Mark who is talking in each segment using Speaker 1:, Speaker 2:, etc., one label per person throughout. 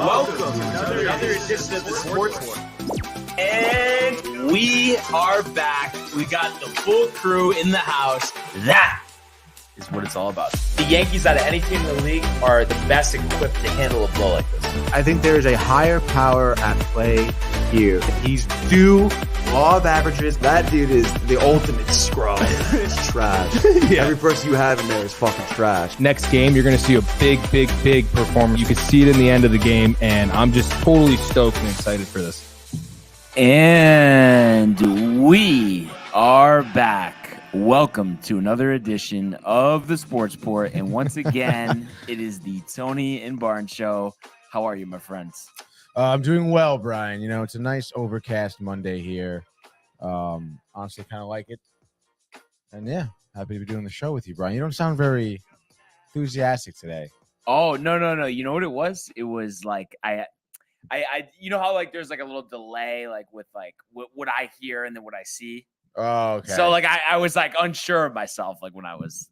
Speaker 1: welcome to another edition of the Sports War. And we are back. We got the full crew in the house. That is what it's all about. The Yankees, out of any team in the league, are the best equipped to handle a blow like this.
Speaker 2: I think there is a higher power at play here. He's due law of averages. That dude is the ultimate scrub. It's trash. Yeah. Every person you have in there is fucking trash.
Speaker 3: Next game, you're going to see a big performance. You can see it in the end of the game, and I'm just totally stoked and excited for this.
Speaker 4: And we are back. Welcome to another edition of the Sports Port. And once again, it is the Tony and Barnes Show. How are you, my friends?
Speaker 5: I'm doing well, Brian. You know, it's a nice overcast Monday here. Honestly, kind of like it. And yeah, happy to be doing the show with you, Brian. You don't sound very enthusiastic today.
Speaker 4: Oh, no. You know what it was? It was like I you know how like there's like a little delay like with like what I hear and then what I see.
Speaker 5: Oh, okay.
Speaker 4: So like I was like unsure of myself like when I was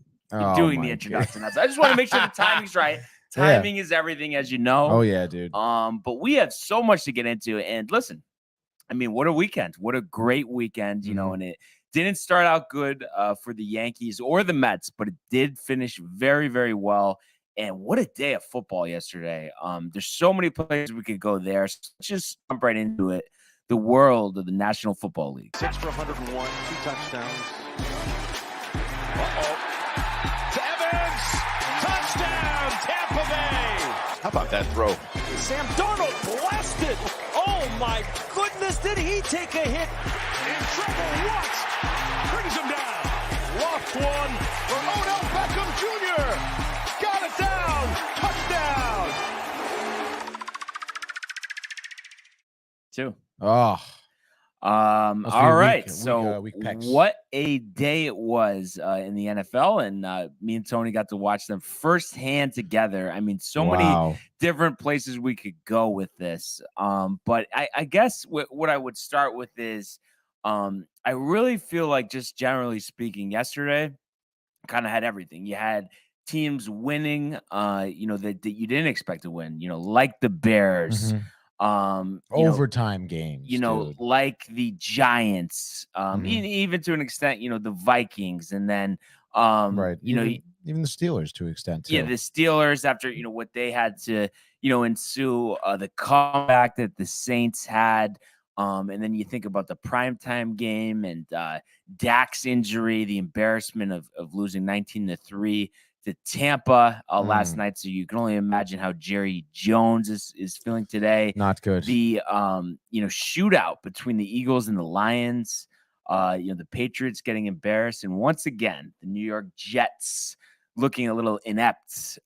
Speaker 4: doing the introduction. I just want to make sure the timing's right. Timing is everything, as you know.
Speaker 5: Oh yeah, dude.
Speaker 4: But we have so much to get into. And listen, I mean, what a weekend! What a great weekend, you know. And it didn't start out good for the Yankees or the Mets, but it did finish very, very well. And what a day of football yesterday. There's so many places we could go there. So let's just jump right into it. The world of the National Football League.
Speaker 6: 6 for 101, 2 touchdowns. To Evans, touchdown, Tampa Bay. How about that throw? Sam Darnold blasted. Oh my goodness, did he take a hit? In trouble, what? Brings him down. Loft one for Odell Beckham Jr. Got it down, touchdown.
Speaker 4: 2.
Speaker 5: Oh.
Speaker 4: All right.
Speaker 5: Week picks.
Speaker 4: What a day it was in the NFL, and me and Tony got to watch them firsthand together. I mean, so many different places we could go with this. But I guess what I would start with is I really feel like, just generally speaking, yesterday kind of had everything. You had teams winning, you know, that you didn't expect to win, you know, like the Bears.
Speaker 5: Overtime games,
Speaker 4: you know,
Speaker 5: dude.
Speaker 4: like the Giants, even to an extent, you know, the Vikings, and then
Speaker 5: right,
Speaker 4: you know,
Speaker 5: even the Steelers to an extent too.
Speaker 4: Yeah, the Steelers, after you know what they had to, you know, ensue, the comeback that the Saints had, and then you think about the primetime game and Dak's injury, the embarrassment of losing 19-3 to Tampa last night. So you can only imagine how Jerry Jones is feeling today.
Speaker 5: Not good.
Speaker 4: The you know, shootout between the Eagles and the Lions, you know, the Patriots getting embarrassed, and once again the New York Jets looking a little inept.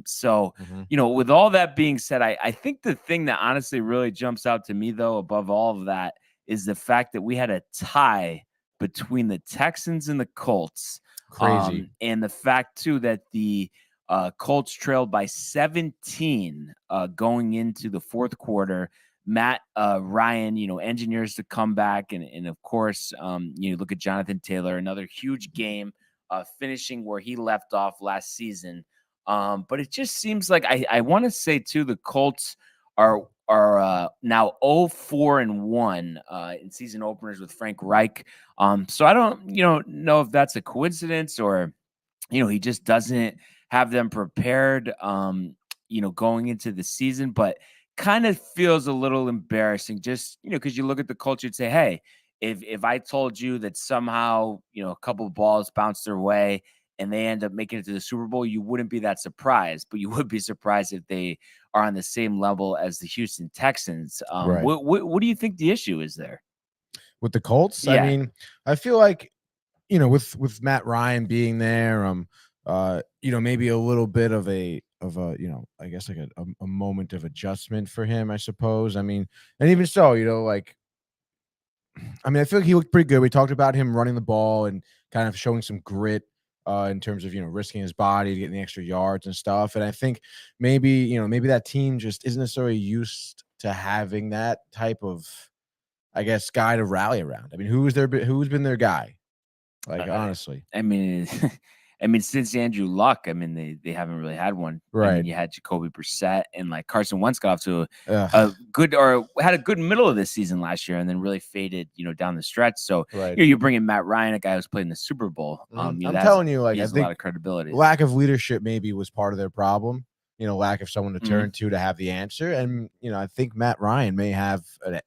Speaker 4: So you know, with all that being said, I think the thing that honestly really jumps out to me, though, above all of that, is the fact that we had a tie between the Texans and the Colts.
Speaker 5: Crazy.
Speaker 4: And the fact, too, that the Colts trailed by 17 going into the fourth quarter. Matt Ryan, you know, engineers the comeback. And of course, you know, look at Jonathan Taylor, another huge game, finishing where he left off last season. But it just seems like I want to say, too, the Colts are now 0-4-1 in season openers with Frank Reich. So I don't, you know if that's a coincidence or, you know, he just doesn't have them prepared, you know, going into the season, but kind of feels a little embarrassing just, you know, because you look at the culture and say, hey, if I told you that somehow, you know, a couple of balls bounced their way and they end up making it to the Super Bowl, you wouldn't be that surprised, but you would be surprised if they are on the same level as the Houston Texans.
Speaker 5: Right.
Speaker 4: What do you think the issue is there?
Speaker 5: With the Colts?
Speaker 4: Yeah.
Speaker 5: I mean, I feel like, you know, with Matt Ryan being there, you know, maybe a little bit of a, you know, I guess like a moment of adjustment for him, I suppose. I mean, and even so, you know, like, I mean, I feel like he looked pretty good. We talked about him running the ball and kind of showing some grit in terms of, you know, risking his body to get the extra yards and stuff. And I think maybe, you know, maybe that team just isn't necessarily used to having that type of, I guess, guy to rally around. I mean, who's been their guy? Like, honestly.
Speaker 4: I mean, I mean, since Andrew Luck, I mean, they haven't really had one. I
Speaker 5: Right.
Speaker 4: mean, you had Jacoby Brissett and like Carson Wentz got off to
Speaker 5: Ugh.
Speaker 4: a good or had a good middle of this season last year and then really faded, down the stretch. So
Speaker 5: Right.
Speaker 4: you bring in Matt Ryan, a guy who's played in the Super Bowl.
Speaker 5: I'm telling you, like,
Speaker 4: he
Speaker 5: I
Speaker 4: has a
Speaker 5: think
Speaker 4: lot of credibility.
Speaker 5: lack of leadership maybe was part of their problem. Lack of someone to
Speaker 4: Mhm.
Speaker 5: turn to have the answer. And, I think Matt Ryan may have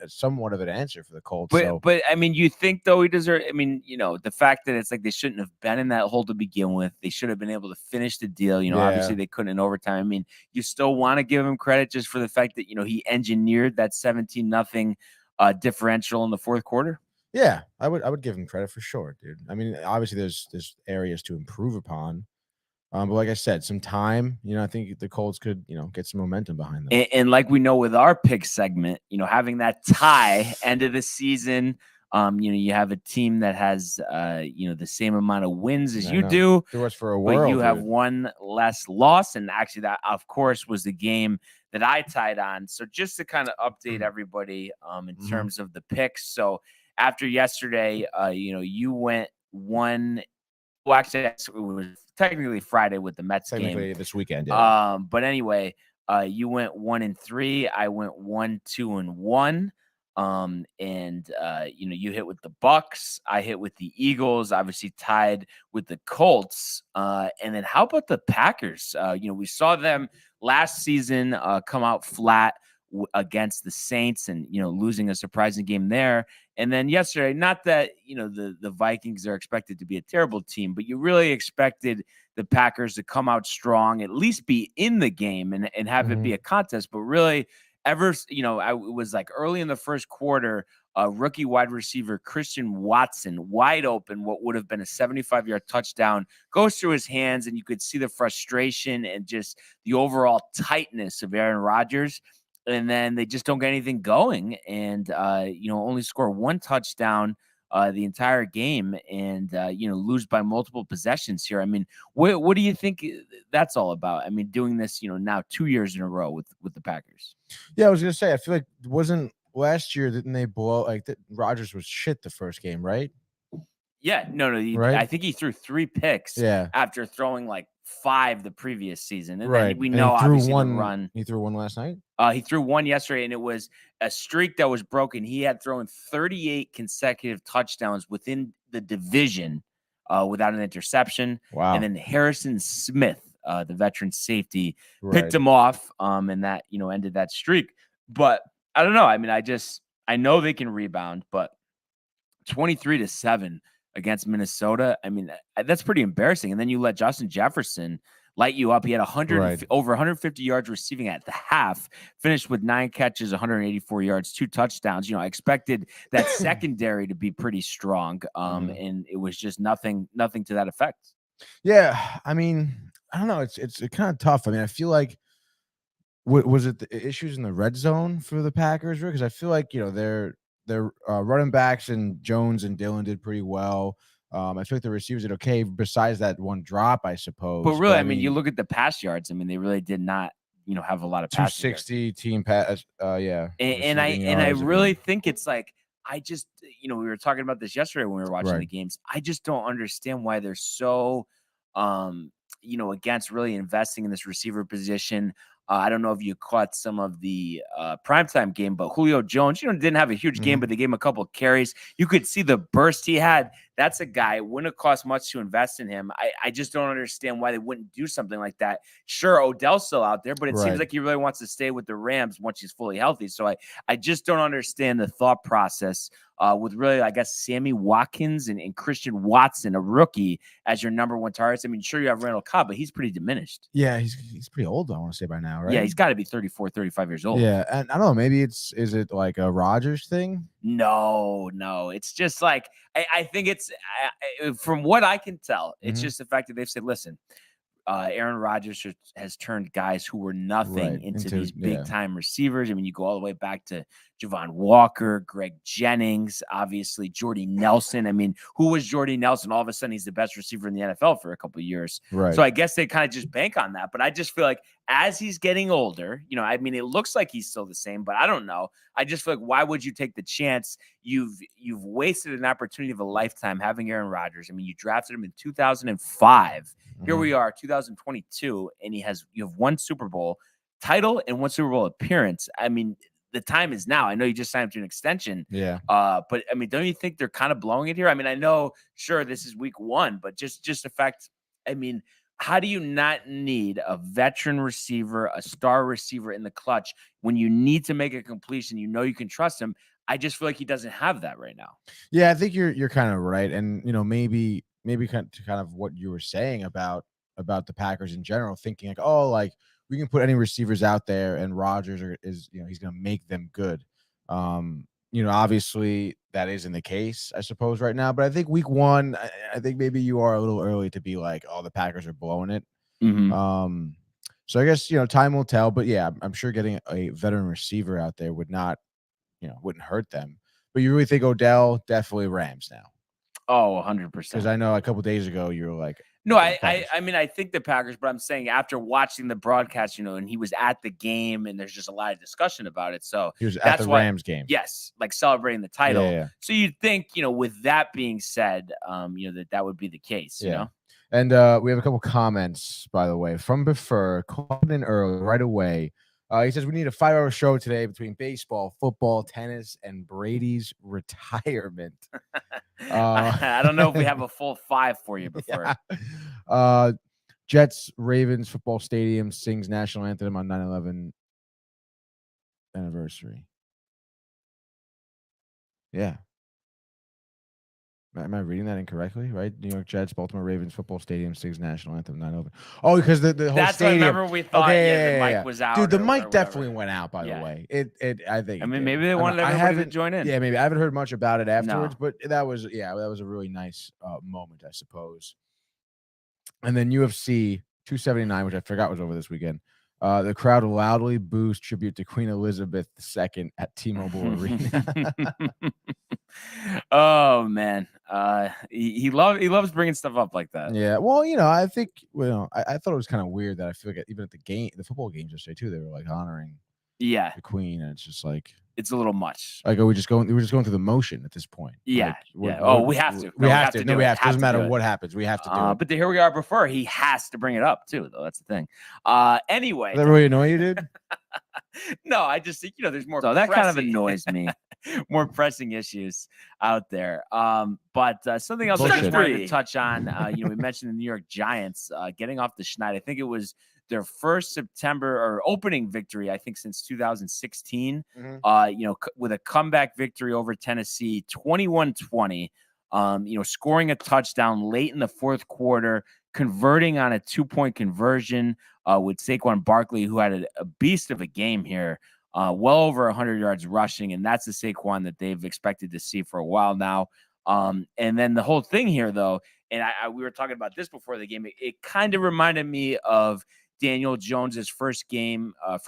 Speaker 5: somewhat of an answer for the Colts.
Speaker 4: But I mean, you think though he deserves? I mean, the fact that it's like they shouldn't have been in that hole to begin with. They should have been able to finish the deal. Obviously
Speaker 5: Yeah.
Speaker 4: they couldn't in overtime. I mean, you still want to give him credit just for the fact that he engineered that 17-0 differential in the fourth quarter.
Speaker 5: Yeah, I would give him credit for sure, dude. I mean, obviously there's areas to improve upon. But like I said, some time, I think the Colts could, get some momentum behind them.
Speaker 4: And like we know with our pick segment, having that tie end of the season, you have a team that has, the same amount of wins as you do.
Speaker 5: Threw us for a
Speaker 4: But
Speaker 5: whirl,
Speaker 4: you have
Speaker 5: dude.
Speaker 4: one less loss. And actually that, of course, was the game that I tied on. So just to kind of update everybody in terms of the picks. So after yesterday, you went one. Well, actually, it was technically Friday with the Mets game.
Speaker 5: This weekend, yeah.
Speaker 4: But anyway, you went 1-3. I went 1-2-1. You hit with the Bucks. I hit with the Eagles. Obviously tied with the Colts. And then how about the Packers? We saw them last season come out flat against the Saints and losing a surprising game there. And then yesterday, not that the Vikings are expected to be a terrible team, but you really expected the Packers to come out strong, at least be in the game and have it be a contest. But really, it was like early in the first quarter, rookie wide receiver Christian Watson, wide open, what would have been a 75-yard touchdown, goes through his hands, and you could see the frustration and just the overall tightness of Aaron Rodgers. And then they just don't get anything going and, only score one touchdown the entire game and, lose by multiple possessions here. I mean, what do you think that's all about? I mean, doing this, now 2 years in a row with the Packers.
Speaker 5: Yeah, I was going to say, I feel like wasn't last year, didn't they blow like that? Rodgers was shit the first game, right?
Speaker 4: Yeah, no.
Speaker 5: Right?
Speaker 4: I think he threw 3 picks after throwing like 5 the previous season. And then we know obviously the run.
Speaker 5: He threw one last night?
Speaker 4: He threw one yesterday, and it was a streak that was broken. He had thrown 38 consecutive touchdowns within the division without an interception. Wow. And then Harrison Smith, the veteran safety, picked him off, and that, ended that streak. But I don't know. I mean, I know they can rebound, but 23-7 against Minnesota. I mean, that's pretty embarrassing. And then you let Justin Jefferson light you up. He had over 150 yards receiving at the half, finished with 9 catches, 184 yards, 2 touchdowns. I expected that secondary to be pretty strong. And it was just nothing to that effect.
Speaker 5: Yeah. I mean, I don't know. It's kind of tough. I mean, I feel like, was it the issues in the red zone for the Packers? Because I feel like, their running backs and Jones and Dillon did pretty well. I feel like the receivers did okay besides that one drop, I suppose.
Speaker 4: But really, I mean, you look at the pass yards. I mean, they really did not, have a lot of pass
Speaker 5: 260 team pass. Yeah.
Speaker 4: And I really think it's like, I just, we were talking about this yesterday when we were watching the games. I just don't understand why they're so, against really investing in this receiver position. I don't know if you caught some of the primetime game, but Julio Jones, didn't have a huge game, but they gave him a couple of carries. You could see the burst he had. That's a guy, it wouldn't have cost much to invest in him. I just don't understand why they wouldn't do something like that. Sure, Odell's still out there, but it seems like he really wants to stay with the Rams once he's fully healthy. So I just don't understand the thought process with really, I guess, Sammy Watkins and Christian Watson, a rookie, as your number one targets. I mean, sure, you have Randall Cobb, but he's pretty diminished.
Speaker 5: Yeah, he's pretty old, I want to say, by now, right?
Speaker 4: Yeah, he's got to be 34, 35 years old.
Speaker 5: Yeah, and I don't know, maybe is it like a Rodgers thing?
Speaker 4: No. It's just like, I think it's, from what I can tell, it's just the fact that they've said, listen, Aaron Rodgers has turned guys who were nothing into these big-time receivers. I mean, you go all the way back to Javon Walker, Greg Jennings, obviously Jordy Nelson. I mean, who was Jordy Nelson? All of a sudden, he's the best receiver in the NFL for a couple of years. Right. So I guess they kind of just bank on that. But I just feel like as he's getting older, you know, I mean, it looks like he's still the same, but I don't know. I just feel like, why would you take the chance? You've wasted an opportunity of a lifetime having Aaron Rodgers. I mean, you drafted him in 2005. Here we are, 2022, and you have one Super Bowl title and one Super Bowl appearance. I mean, the time is now. I know you just signed up to an extension.
Speaker 5: Yeah.
Speaker 4: But I mean, don't you think they're kind of blowing it here? I mean, I know, sure, this is week 1, but just the fact, I mean, how do you not need a veteran receiver, a star receiver in the clutch when you need to make a completion? You know you can trust him. I just feel like he doesn't have that right now.
Speaker 5: Yeah, I think you're kind of right, and you know maybe kind of what you were saying about the Packers in general, thinking like, oh, like we can put any receivers out there, and Rodgers is you know he's going to make them good. You know, obviously that isn't the case, I suppose, right now. But I think week 1, I think maybe you are a little early to be like, oh, the Packers are blowing it. So I guess, you know, time will tell. But yeah, I'm sure getting a veteran receiver out there wouldn't hurt them. But you really think Odell, definitely Rams now?
Speaker 4: Oh, 100%.
Speaker 5: Because I know a couple days ago you were like,
Speaker 4: no, I mean, I think the Packers, but I'm saying after watching the broadcast, you know, and he was at the game, and there's just a lot of discussion about it. So
Speaker 5: he was at the Rams game.
Speaker 4: Yes, like celebrating the title.
Speaker 5: Yeah.
Speaker 4: So you'd think, you know, with that being said, you know, that would be the case. You know.
Speaker 5: And we have a couple comments, by the way, from Befer, called in early right away. He says we need a 5-hour show today between baseball, football, tennis, and Brady's retirement.
Speaker 4: I don't know if we have a full 5 for you before.
Speaker 5: Yeah. Jets, Ravens football stadium sings national anthem on 9/11 anniversary. Yeah. Am I reading that incorrectly? Right? New York Jets, Baltimore Ravens football stadium sings national anthem 9/11. Oh, because the whole
Speaker 4: That's
Speaker 5: stadium.
Speaker 4: What I remember we thought.
Speaker 5: Okay,
Speaker 4: the mic was out.
Speaker 5: Dude, the
Speaker 4: or
Speaker 5: mic
Speaker 4: whatever.
Speaker 5: definitely went out. By the way, I think.
Speaker 4: I mean, maybe they wanted everybody to join in.
Speaker 5: Yeah, maybe I haven't heard much about it afterwards, but that was a really nice moment, I suppose. And then UFC 279, which I forgot was over this weekend. The crowd loudly boos tribute to Queen Elizabeth II at T-Mobile Arena.
Speaker 4: Oh man, he loves bringing stuff up like that.
Speaker 5: Yeah, well, you know, I think I thought it was kind of weird that I feel like even at the football games yesterday too, they were like honoring the Queen, and it's just like
Speaker 4: it's a little much.
Speaker 5: Like, we're just going through the motion at this point.
Speaker 4: Yeah.
Speaker 5: Like,
Speaker 4: we have to.
Speaker 5: We have to. Doesn't matter what happens. We have to do it.
Speaker 4: But here we are before. He has to bring it up too, though. That's the thing. Anyway.
Speaker 5: Does that really annoy you, dude?
Speaker 4: No, I just think, you know, there's more. So that kind of annoys me. More pressing issues out there. But something else I just wanted to touch on. You know, we mentioned the New York Giants getting off the schneid. I think it was their first September or opening victory, I think, since 2016. You know, with a comeback victory over Tennessee, 21-20. You know, scoring a touchdown late in the fourth quarter, converting on a 2-point conversion with Saquon Barkley, who had a beast of a game here, well over 100 yards rushing, and that's the Saquon that they've expected to see for a while now. And then the whole thing here, though, and we were talking about this before the game, it kind of reminded me of Daniel Jones's first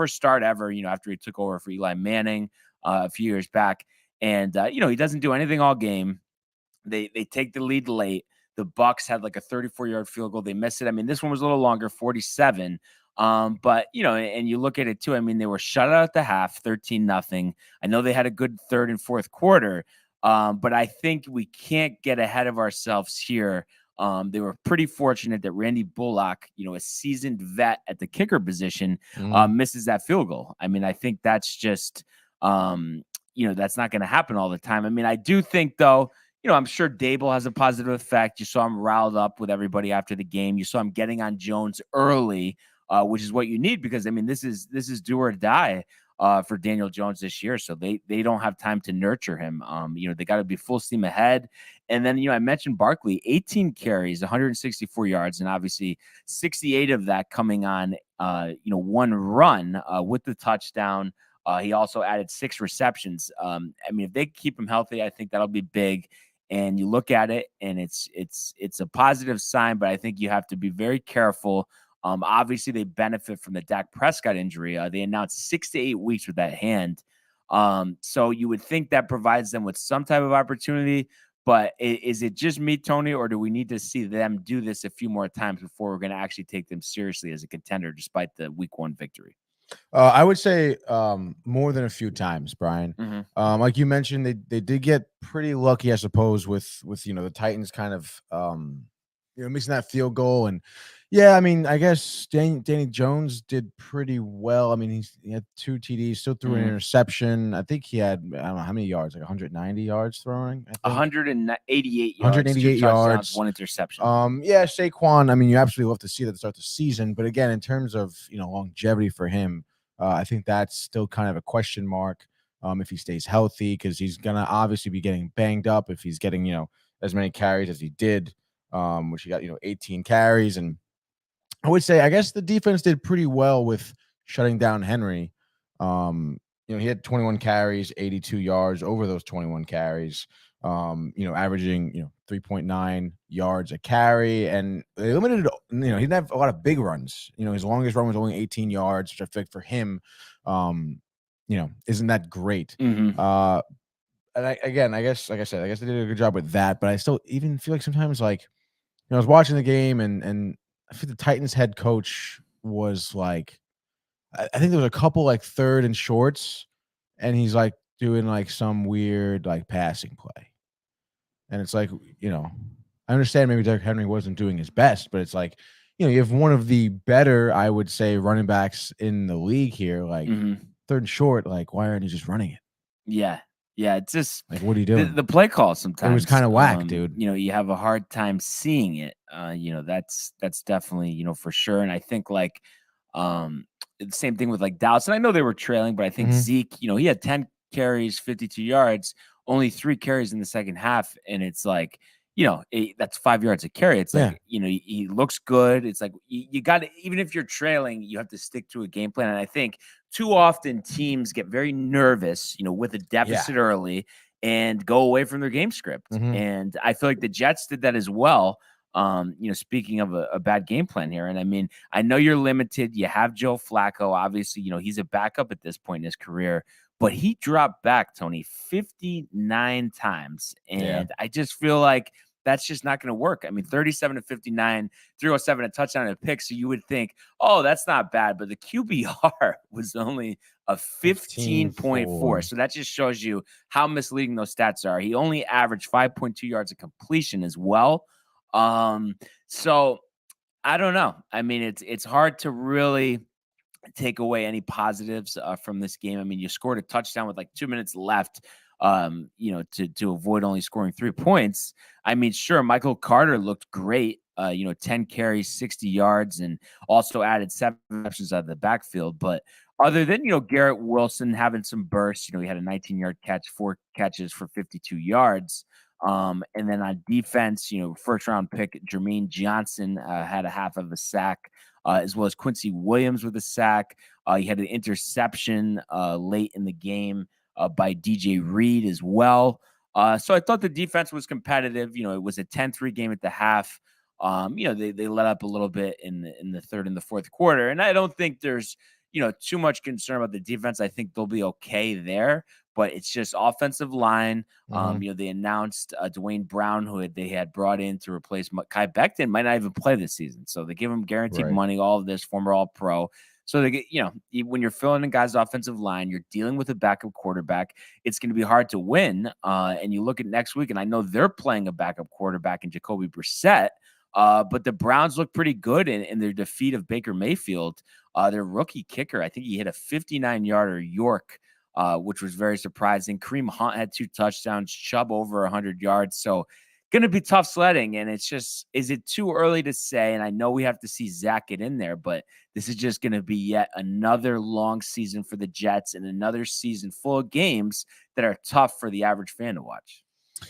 Speaker 4: start ever, you know, after he took over for Eli Manning a few years back. And, you know, he doesn't do anything all game. They take the lead late. The Bucs had like a 34-yard field goal. They missed it. I mean, this one was a little longer, 47. But, you know, and you look at it too. I mean, they were shut out at the half, 13-0. I know they had a good third and fourth quarter. But I think we can't get ahead of ourselves here. They were pretty fortunate that Randy Bullock, you know, a seasoned vet at the kicker position, misses that field goal. I mean, I think that's just, you know, that's not going to happen all the time. I mean, I do think, though, you know, I'm sure Dable has a positive effect. You saw him riled up with everybody after the game. You saw him getting on Jones early, which is what you need because, I mean, this is do or die for Daniel Jones this year. So they don't have time to nurture him. You know, they got to be full steam ahead. And then, you know, I mentioned Barkley, 18 carries, 164 yards, and obviously 68 of that coming on, you know, one run with the touchdown. He also added 6 receptions. I mean, if they keep him healthy, I think that'll be big. And you look at it, and it's a positive sign, but I think you have to be very careful. Obviously, they benefit from the Dak Prescott injury. They announced 6 to 8 weeks with that hand. So you would think that provides them with some type of opportunity. But is it just me, Tony, or do we need to see them do this a few more times before we're going to actually take them seriously as a contender, despite the Week 1 victory?
Speaker 5: I would say more than a few times, Brian.
Speaker 4: Mm-hmm.
Speaker 5: Like you mentioned, they did get pretty lucky, I suppose, with the Titans kind of missing that field goal. And yeah, I mean, I guess Danny Jones did pretty well. I mean, he had 2 TDs, still threw an interception. I think he had, I don't know how many yards, like 190 yards throwing. I think
Speaker 4: 188 yards,
Speaker 5: 188
Speaker 4: 2 touchdowns,
Speaker 5: yards,
Speaker 4: 1 interception.
Speaker 5: Yeah, Saquon. I mean, you absolutely love to see that to start the season, but again, in terms of longevity for him, I think that's still kind of a question mark. If he stays healthy, because he's gonna obviously be getting banged up if he's getting as many carries as he did, which he got 18 carries. And I would say, I guess the defense did pretty well with shutting down Henry. He had 21 carries, 82 yards over those 21 carries. Averaging 3.9 yards a carry, and they limited. He didn't have a lot of big runs. His longest run was only 18 yards, which I think for him, isn't that great.
Speaker 4: Mm-hmm.
Speaker 5: And I guess, like I said, they did a good job with that. But I still even feel like sometimes, like, I was watching the game, and I think the Titans head coach was like, I think there was a couple like 3rd and shorts, and he's like doing like some weird like passing play. And it's like, I understand maybe Derrick Henry wasn't doing his best, but it's like, you have one of the better, I would say, running backs in the league here. Like 3rd and short, like, why aren't you just running it?
Speaker 4: Yeah. Yeah. It's just
Speaker 5: like, what are you doing?
Speaker 4: The play call sometimes.
Speaker 5: It was kind of whack, dude.
Speaker 4: You have a hard time seeing it. That's definitely, for sure. And I think like the same thing with like Dallas. And I know they were trailing, but I think Zeke, he had 10 carries, 52 yards, only 3 carries in the second half. And it's like, that's 5 yards a carry. It's like, he looks good. It's like you got to, even if you're trailing, you have to stick to a game plan. And I think too often teams get very nervous, with a deficit early and go away from their game script. And I feel like the Jets did that as well. Speaking of a bad game plan here. And I mean, I know you're limited. You have Joe Flacco. Obviously, he's a backup at this point in his career, but he dropped back, Tony, 59 times. And I just feel like that's just not going to work. I mean, 37 to 59, 307, a touchdown and a pick. So you would think, oh, that's not bad. But the QBR was only a 15.4. So that just shows you how misleading those stats are. He only averaged 5.2 yards of completion as well. So I don't know. I mean, it's hard to really take away any positives from this game. I mean, you scored a touchdown with like 2 minutes left, to avoid only scoring 3 points. I mean, sure, Michael Carter looked great, 10 carries, 60 yards, and also added 7 receptions out of the backfield. But other than, Garrett Wilson having some bursts, he had a 19-yard catch, 4 catches for 52 yards. And then on defense, first round pick Jermaine Johnson had a half of a sack, as well as Quincy Williams with a sack. He had an interception late in the game by DJ Reed as well. So I thought the defense was competitive. It was a 10-3 game at the half. They let up a little bit in the third and the fourth quarter. And I don't think there's, too much concern about the defense. I think they'll be okay there. But it's just offensive line. They announced Dwayne Brown, who they had brought in to replace Kai Becton, might not even play this season. So they give him guaranteed money, all of this, former All-Pro. So they get, when you're filling in guys' offensive line, you're dealing with a backup quarterback. It's going to be hard to win. And you look at next week, and I know they're playing a backup quarterback in Jacoby Brissett. But the Browns look pretty good in their defeat of Baker Mayfield. Their rookie kicker, I think he hit a 59-yarder York, which was very surprising. Kareem Hunt had 2 touchdowns, Chubb over 100 yards. So going to be tough sledding. And it's just, is it too early to say? And I know we have to see Zach get in there, but this is just going to be yet another long season for the Jets and another season full of games that are tough for the average fan to watch.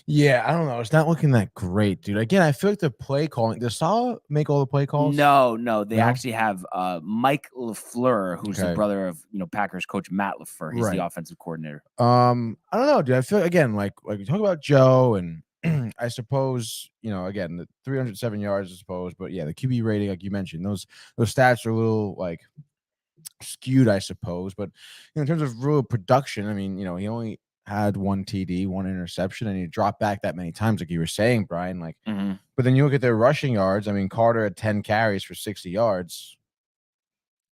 Speaker 5: Yeah, I don't know. It's not looking that great, dude. Again, I feel like the play calling. Does Saleh make all the play calls?
Speaker 4: No. They actually have Mike LaFleur, who's the brother of Packers coach Matt LaFleur. He's the offensive coordinator.
Speaker 5: I don't know, dude. I feel again like you talk about Joe, and I suppose again the 307 yards, I suppose, but yeah, the QB rating, like you mentioned, those stats are a little like skewed, I suppose. But in terms of real production, I mean, he only had one TD, one interception, and he dropped back that many times, like you were saying, Brian. Like,
Speaker 4: Mhm.
Speaker 5: but then you look at their rushing yards. I mean, Carter had 10 carries for 60 yards.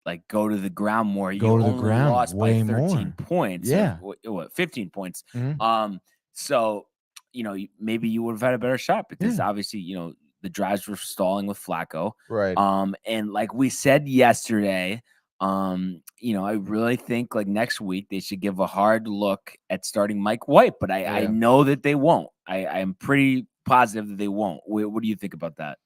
Speaker 4: Like, go to the ground more.
Speaker 5: Go
Speaker 4: You
Speaker 5: to the
Speaker 4: only
Speaker 5: ground
Speaker 4: lost by
Speaker 5: way
Speaker 4: 13
Speaker 5: more.
Speaker 4: points.
Speaker 5: Yeah.
Speaker 4: What, 15 points.
Speaker 5: Mhm.
Speaker 4: So, maybe you would have had a better shot because
Speaker 5: Yeah.
Speaker 4: obviously, the drives were stalling with Flacco.
Speaker 5: Right.
Speaker 4: And like we said yesterday, I really think like next week they should give a hard look at starting Mike White, but I
Speaker 5: Yeah.
Speaker 4: know that they won't. I'm pretty positive that they won't. What do you think about that?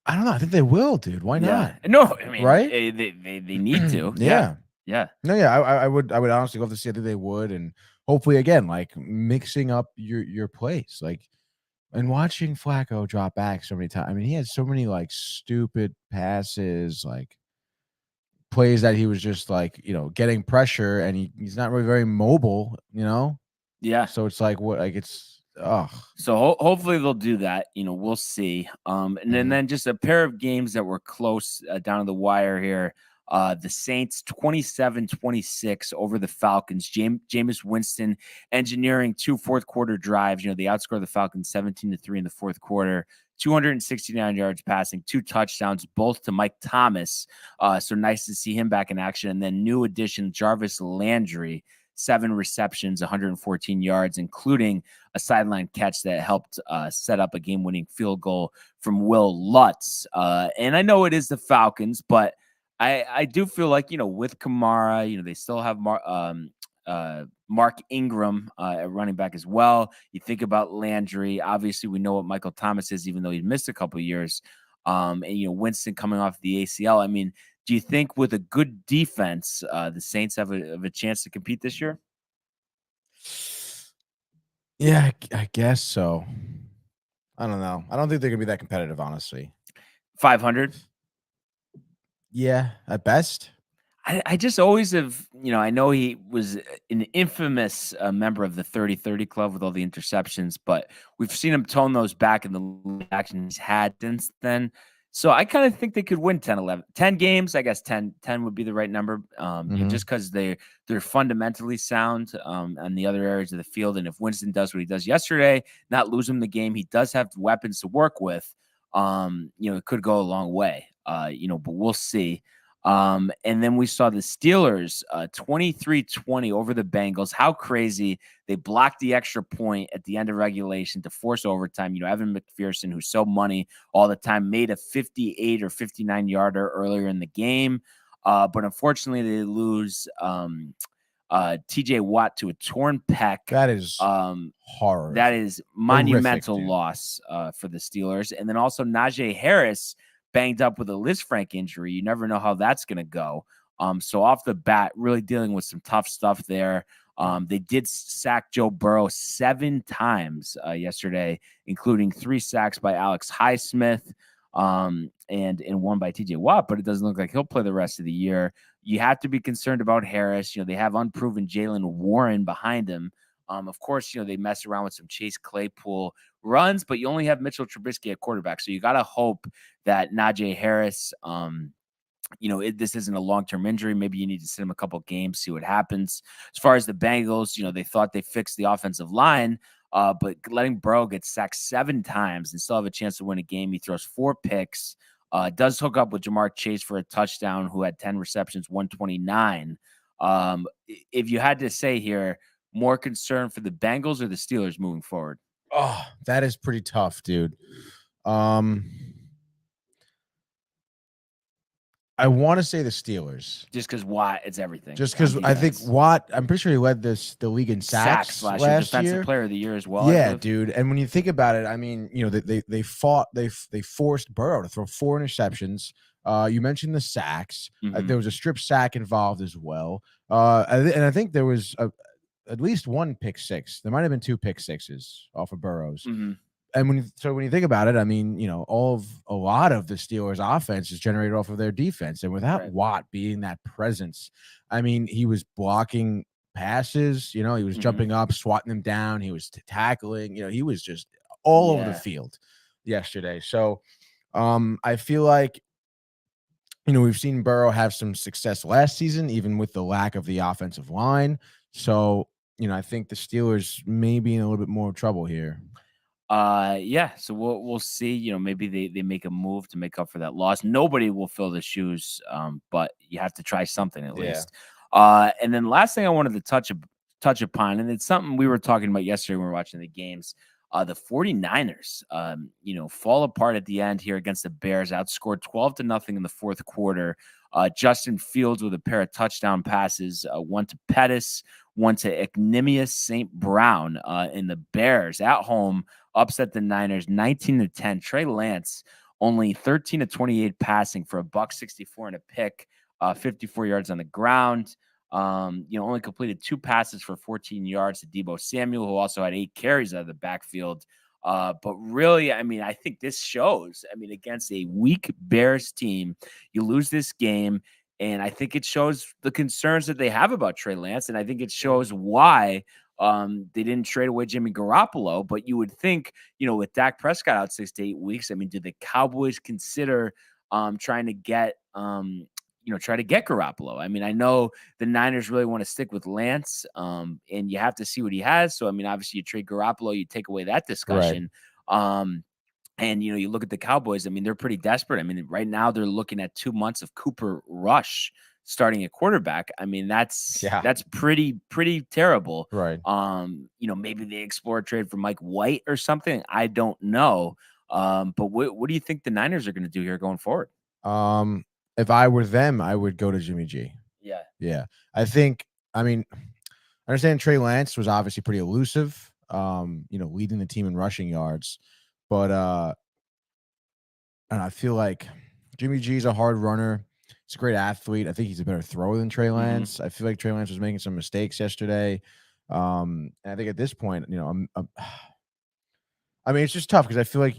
Speaker 5: I don't know. I think they will, dude. Why not?
Speaker 4: No, I mean,
Speaker 5: Right?
Speaker 4: they need to.
Speaker 5: Yeah.
Speaker 4: Yeah.
Speaker 5: No, yeah. I would honestly love to see. I think they would, and hopefully, again, like mixing up your plays, like and watching Flacco drop back so many times. I mean, he had so many like stupid passes, like plays that he was just like getting pressure, and he's not really very mobile.
Speaker 4: Yeah.
Speaker 5: So it's like what like it's
Speaker 4: So hopefully they'll do that. We'll see. And
Speaker 5: Mhm.
Speaker 4: then just a pair of games that were close down to the wire here. The Saints 27-26 over the Falcons. Jameis Winston engineering 2 fourth-quarter drives. They outscored the Falcons 17-3 in the fourth quarter. 269 yards passing, 2 touchdowns, both to Mike Thomas. So nice to see him back in action. And then new addition, Jarvis Landry, 7 receptions, 114 yards, including a sideline catch that helped set up a game-winning field goal from Will Lutz. And I know it is the Falcons, but I do feel like, with Kamara, they still have Mark Ingram at running back as well. You think about Landry. Obviously, we know what Michael Thomas is, even though he missed a couple of years. And, Winston coming off the ACL. I mean, do you think with a good defense, the Saints have a chance to compete this year?
Speaker 5: Yeah, I guess so. I don't know. I don't think they're gonna be that competitive, honestly.
Speaker 4: 500?
Speaker 5: Yeah, at best.
Speaker 4: I just always have, I know he was an infamous member of the 30-30 club with all the interceptions, but we've seen him tone those back in the action he's had since then. So I kind of think they could win 10 games. I guess 10 would be the right number. Just because they're fundamentally sound on the other areas of the field. And if Winston does what he does yesterday, not lose him the game, he does have weapons to work with. It could go a long way. But we'll see. And then we saw the Steelers 23-20 over the Bengals. How crazy. They blocked the extra point at the end of regulation to force overtime. Evan McPherson, who's so money all the time, made a 58 or 59 yarder earlier in the game. But unfortunately, they lose TJ Watt to a torn pec.
Speaker 5: That is horror.
Speaker 4: That is monumental loss for the Steelers. And then also Najee Harris banged up with a Lisfranc injury. You never know how that's going to go. So off the bat, really dealing with some tough stuff there. They did sack Joe Burrow 7 times yesterday, including 3 sacks by Alex Highsmith and 1 by TJ Watt, but it doesn't look like he'll play the rest of the year. You have to be concerned about Harris. They have unproven Jalen Warren behind him. Of course, they mess around with some Chase Claypool runs, but you only have Mitchell Trubisky at quarterback. So you got to hope that Najee Harris, this isn't a long-term injury. Maybe you need to sit him a couple games, see what happens. As far as the Bengals, they thought they fixed the offensive line, but letting Burrow get sacked 7 times and still have a chance to win a game. He throws 4 picks, does hook up with Jamar Chase for a touchdown, who had 10 receptions, 129. If you had to say here, more concern for the Bengals or the Steelers moving forward?
Speaker 5: Oh, that is pretty tough, dude. I want to say the Steelers.
Speaker 4: Just because Watt, it's everything.
Speaker 5: Just because I think Watt, I'm pretty sure he led the league in sacks last year.
Speaker 4: Defensive player of the year as well.
Speaker 5: Yeah, dude. And when you think about it, I mean, they forced Burrow to throw 4 interceptions. You mentioned the sacks. There was a strip sack involved as well. And I think there was at least 1 pick six. There might have been 2 pick sixes off of Burrows. And when you think about it, I mean, a lot of the Steelers' offense is generated off of their defense, and without Watt being that presence, I mean, he was blocking passes. He was jumping up, swatting them down. He was tackling. He was just all over the field yesterday. So, I feel like, we've seen Burrow have some success last season, even with the lack of the offensive line. So, I think the Steelers may be in a little bit more trouble here.
Speaker 4: Yeah, so we'll see. Maybe they make a move to make up for that loss. Nobody will fill the shoes, but you have to try something at least. And then last thing I wanted to touch upon, and it's something we were talking about yesterday when we were watching the games. The 49ers, fall apart at the end here against the Bears, outscored 12-0 in the fourth quarter. Justin Fields with a pair of touchdown passes, one to Pettis, one to Igneous St. Brown, in the Bears at home upset the Niners 19-10. Trey Lance only 13-28 passing for $164 and a pick, 54 yards on the ground. Only completed 2 passes for 14 yards to Deebo Samuel, who also had 8 carries out of the backfield. But really, I think this shows, against a weak Bears team, you lose this game. And I think it shows the concerns that they have about Trey Lance. And I think it shows why they didn't trade away Jimmy Garoppolo. But you would think, with Dak Prescott out 6 to 8 weeks, do the Cowboys consider trying to get try to get Garoppolo? I know the Niners really want to stick with Lance, and you have to see what he has. So, obviously you trade Garoppolo, you take away that discussion. Right. And, you look at the Cowboys, they're pretty desperate. Right now they're looking at 2 months of Cooper Rush starting at quarterback. That's pretty terrible.
Speaker 5: Right.
Speaker 4: Maybe they explore a trade for Mike White or something. I don't know. But what do you think the Niners are going to do here going forward?
Speaker 5: If I were them, I would go to Jimmy G. Yeah. I think, I understand Trey Lance was obviously pretty elusive, leading the team in rushing yards. But and I feel like Jimmy G is a hard runner. He's a great athlete. I think he's a better thrower than Trey Lance. I feel like Trey Lance was making some mistakes yesterday. And I think at this point, it's just tough because I feel like,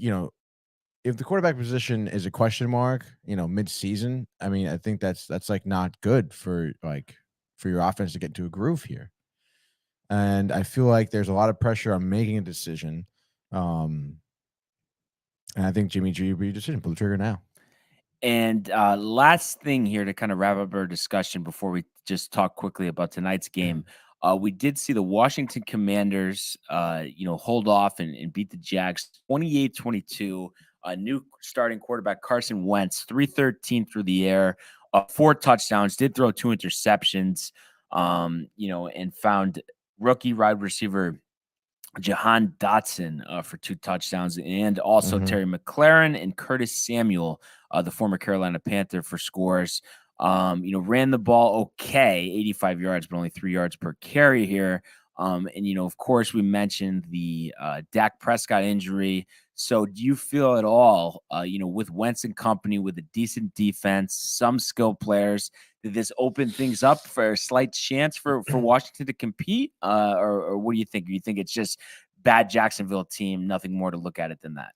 Speaker 5: if the quarterback position is a question mark, mid-season, I think that's like not good for your offense to get into a groove here. And I feel like there's a lot of pressure on making a decision. And I think Jimmy G will be a decision. Pull the trigger now.
Speaker 4: And last thing here to kind of wrap up our discussion before we just talk quickly about tonight's game. We did see the Washington Commanders, hold off and beat the Jags 28-22. New starting quarterback Carson Wentz, 313 through the air, 4 touchdowns, did throw 2 interceptions, and found rookie wide receiver Jahan Dotson for 2 touchdowns, and also Terry McLaurin and Curtis Samuel, the former Carolina Panther, for scores. Ran the ball okay, 85 yards, but only 3 yards per carry here. And, of course, we mentioned the Dak Prescott injury. So do you feel at all, with Wentz and company, with a decent defense, some skilled players, did this open things up for a slight chance for Washington to compete? Or what do you think? Do you think it's just bad Jacksonville team, nothing more to look at it than that?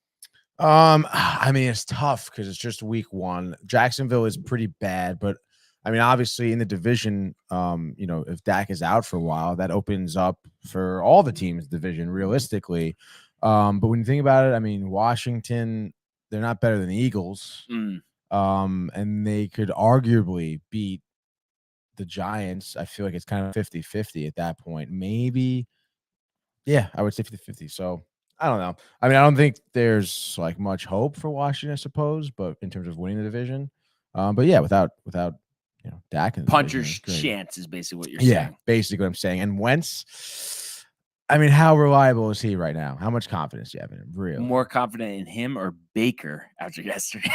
Speaker 5: It's tough because it's just week 1. Jacksonville is pretty bad, but obviously in the division, if Dak is out for a while, that opens up for all the teams in the division realistically. But when you think about it, Washington, they're not better than the Eagles. And they could arguably beat the Giants. I feel like it's kind of 50-50 at that point. Maybe. Yeah, I would say 50-50. So I don't know. I don't think there's like much hope for Washington, I suppose, but in terms of winning the division. But yeah, without Dak in the
Speaker 4: puncher's chance is basically what you're saying.
Speaker 5: Yeah, basically what I'm saying. And Wentz, how reliable is he right now? How much confidence do you have in him? Really?
Speaker 4: More confident in him or Baker after yesterday?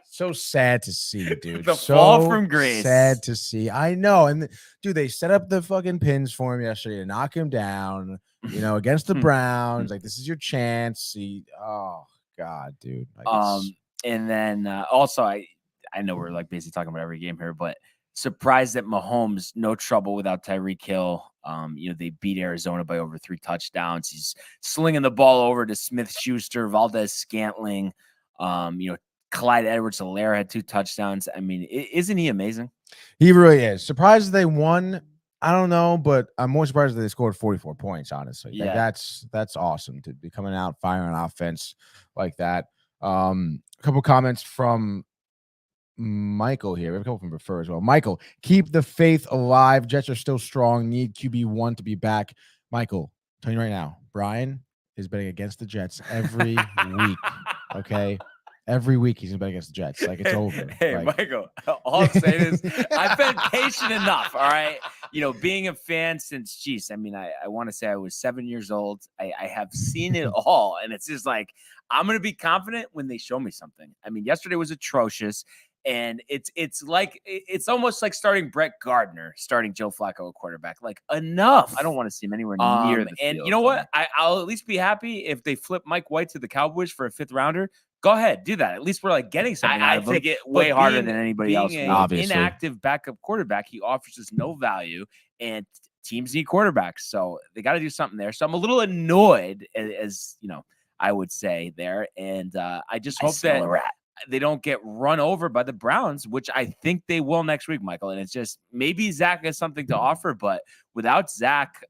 Speaker 5: So sad to see, dude.
Speaker 4: The fall from grace.
Speaker 5: Sad to see. I know. And dude, they set up the fucking pins for him yesterday to knock him down, against the Browns. Like, this is your chance. Oh God, dude.
Speaker 4: And then also I know we're like basically talking about every game here, but surprised that Mahomes, no trouble without Tyreek Hill. They beat Arizona by over 3 touchdowns. He's slinging the ball over to Smith-Schuster, Valdez-Scantling. Clyde Edwards-Helaire had 2 touchdowns. Isn't he amazing?
Speaker 5: He really is. Surprised they won. I don't know, but I'm more surprised that they scored 44 points, honestly. Yeah. That's awesome to be coming out, firing on offense like that. A couple comments from Michael here. We have a couple from Prefer as well. Michael, keep the faith alive. Jets are still strong. Need QB1 to be back. Michael, I'm telling you right now, Brian is betting against the Jets every week. Okay? Every week he's gonna bet against the Jets. Like, it's over.
Speaker 4: Hey,
Speaker 5: Like,
Speaker 4: Michael, all I'm saying is I've been patient enough. All right. Being a fan since, geez, I mean, I want to say I was 7 years old. I have seen it all. And it's just like, I'm going to be confident when they show me something. I mean, yesterday was atrocious. And it's almost like starting Brett Gardner, starting Joe Flacco at quarterback. Like, enough.
Speaker 1: I don't want to see him anywhere near the
Speaker 4: And
Speaker 1: field,
Speaker 4: you know what? I'll at least be happy if they flip Mike White to the Cowboys for a 5th rounder. Go ahead, do that. At least we're like getting something out
Speaker 1: I
Speaker 4: of him.
Speaker 1: take it way harder than anybody else.
Speaker 4: Being
Speaker 5: obviously.
Speaker 4: inactive backup quarterback, he offers us no value, and teams need quarterbacks, so they got to do something there. So I'm a little annoyed, as I would say there, and I just hope that they don't get run over by the Browns, which I think they will next week, Michael. And it's just maybe Zach has something to offer, but without Zach,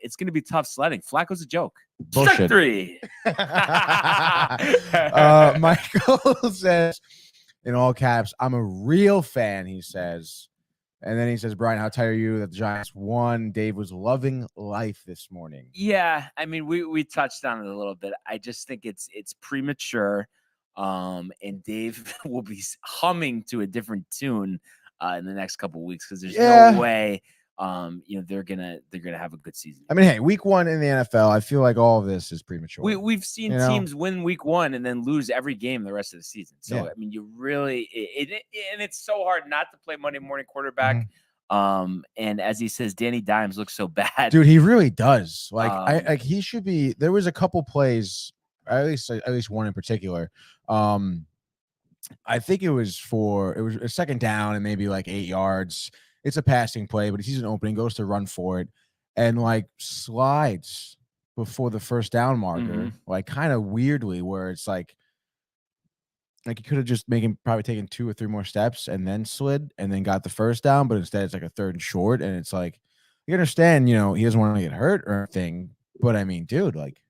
Speaker 4: it's going to be tough sledding. Flacco's a joke.
Speaker 5: Bullshit.
Speaker 4: Strike 3.
Speaker 5: Michael says, in all caps, I'm a real fan, he says. And then he says, Brian, how tired are you that the Giants won? Dave was loving life this morning.
Speaker 4: Yeah, I mean, we touched on it a little bit. I just think it's premature. And Dave will be humming to a different tune in the next couple of weeks because there's no way they're gonna have a good season.
Speaker 5: I mean, hey, week 1 in the NFL, I feel like all of this is premature.
Speaker 4: We've seen teams win week 1 and then lose every game the rest of the season. So I mean, you really and it's so hard not to play Monday morning quarterback. And as he says, Danny Dimes looks so bad,
Speaker 5: dude. He really does. Like, he should be. There was a couple plays, at least one in particular. I think it was a second down and maybe like 8 yards. It's a passing play, but he sees an opening, goes to run for it, and like slides before the first down marker, like kind of weirdly, where it's like he could have just probably taken 2 or 3 more steps and then slid and then got the first down, but instead it's like a 3rd and short, and it's like, you understand, he doesn't want to get hurt or anything, but I mean, dude, like,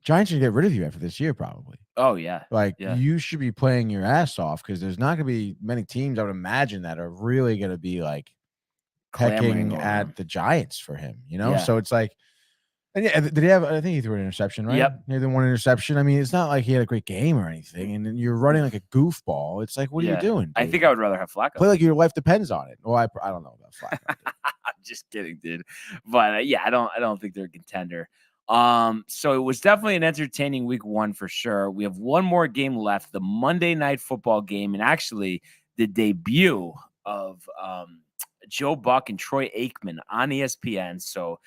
Speaker 5: Giants should get rid of you after this year, probably.
Speaker 4: Oh, yeah.
Speaker 5: Like, you should be playing your ass off because there's not going to be many teams, I would imagine, that are really going to be, like, pecking at the Giants for him, Yeah. So it's like, and did he have, I think he threw an interception, right?
Speaker 4: Yep.
Speaker 5: He had the one interception. I mean, it's not like he had a great game or anything, and you're running like a goofball. It's like, what are you doing, dude?
Speaker 4: I think I would rather have Flacco.
Speaker 5: Play like your life depends on it. Well, I don't know about Flacco.
Speaker 4: I'm just kidding, dude. But, I don't think they're a contender. So it was definitely an entertaining week 1 for sure. We have one more game left, the Monday Night Football game, and actually the debut of Joe Buck and Troy Aikman on ESPN. So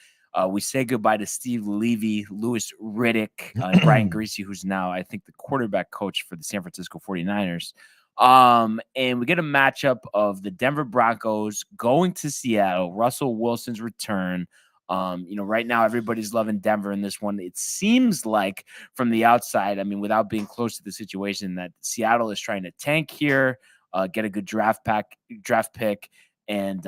Speaker 4: we say goodbye to Steve Levy, Louis Riddick, and Brian Griese, who's now, I think, the quarterback coach for the San Francisco 49ers. And we get a matchup of the Denver Broncos going to Seattle, Russell Wilson's return. Right now everybody's loving Denver in this one. It seems like from the outside, I mean, without being close to the situation, that Seattle is trying to tank here, get a good draft pick, and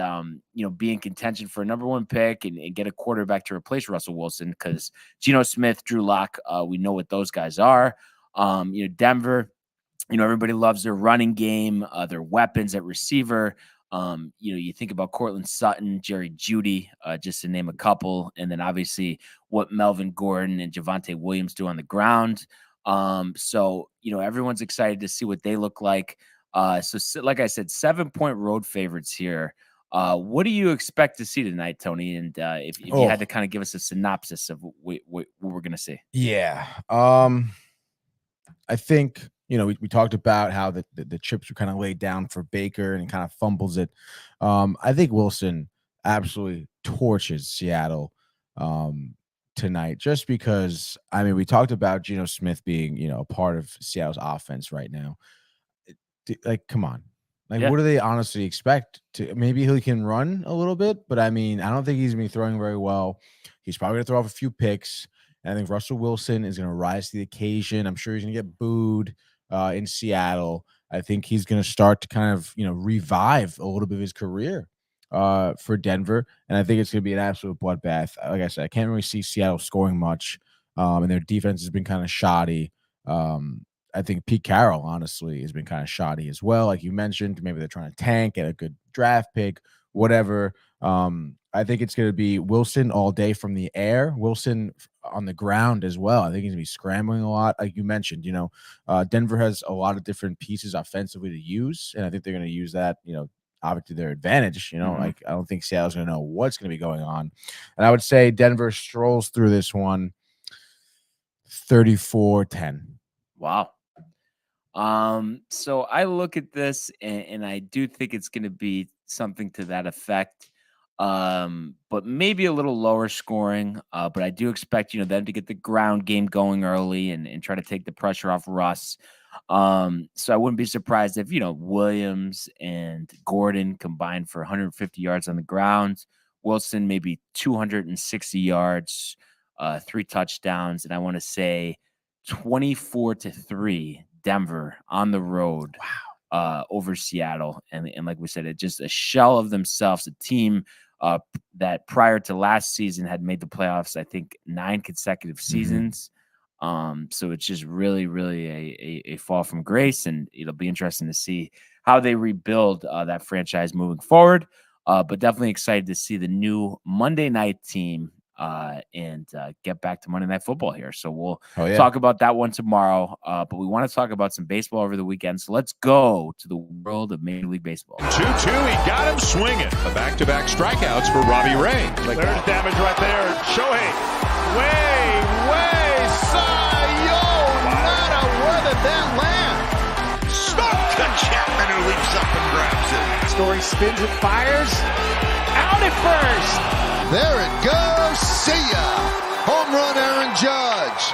Speaker 4: be in contention for a number 1 pick and get a quarterback to replace Russell Wilson, because Geno Smith, Drew Lock, we know what those guys are. Denver, everybody loves their running game, their weapons at receiver. You think about Cortland Sutton, Jerry Jeudy, just to name a couple, and then obviously what Melvin Gordon and Javonte Williams do on the ground. So everyone's excited to see what they look like. So like I said, 7-point road favorites here. What do you expect to see tonight, Tony? And if you had to kind of give us a synopsis of what we're going to see.
Speaker 5: Yeah. I think, we talked about how the chips were kind of laid down for Baker and kind of fumbles it. I think Wilson absolutely torches Seattle tonight, just because, I mean, we talked about Geno Smith being, a part of Seattle's offense right now. Like, come on. Like, what do they honestly expect? Maybe he can run a little bit, but I mean, I don't think he's going to be throwing very well. He's probably going to throw off a few picks. And I think Russell Wilson is going to rise to the occasion. I'm sure he's going to get booed in Seattle. I think he's going to start to kind of, revive a little bit of his career for Denver. And I think it's going to be an absolute bloodbath. Like I said, I can't really see Seattle scoring much. And their defense has been kind of shoddy. I think Pete Carroll, honestly, has been kind of shoddy as well. Like you mentioned, maybe they're trying to tank, get a good draft pick, whatever. I think it's going to be Wilson all day from the air, Wilson on the ground as well. I think he's going to be scrambling a lot. Like you mentioned, Denver has a lot of different pieces offensively to use, and I think they're going to use that, obviously their advantage. Like I don't think Seattle's going to know what's going to be going on. And I would say Denver strolls through this one 34-10.
Speaker 4: Wow. So I look at this and I do think it's going to be something to that effect. But maybe a little lower scoring. But I do expect, them to get the ground game going early and try to take the pressure off Russ. So I wouldn't be surprised if, Williams and Gordon combined for 150 yards on the ground. Wilson, maybe 260 yards, 3 touchdowns. And I want to say 24-3 Denver on the road. Wow. Over Seattle. And like we said, it's just a shell of themselves, a team that prior to last season had made the playoffs, I think 9 consecutive seasons. So it's just really, really a fall from grace, and it'll be interesting to see how they rebuild that franchise moving forward. But definitely excited to see the new Monday night team and get back to Monday Night Football here. So we'll talk about that one tomorrow. But we want to talk about some baseball over the weekend. So let's go to the world of Major League Baseball.
Speaker 6: 2-2, he got him swinging. A back-to-back strikeouts for Robbie Ray. There's damage right there. Shohei, way, Sayonara. Where did that land? Stuck to Chapman, who leaps up and grabs it.
Speaker 7: Story spins and fires. Out at first.
Speaker 8: There it goes. See ya. Home run, Aaron Judge.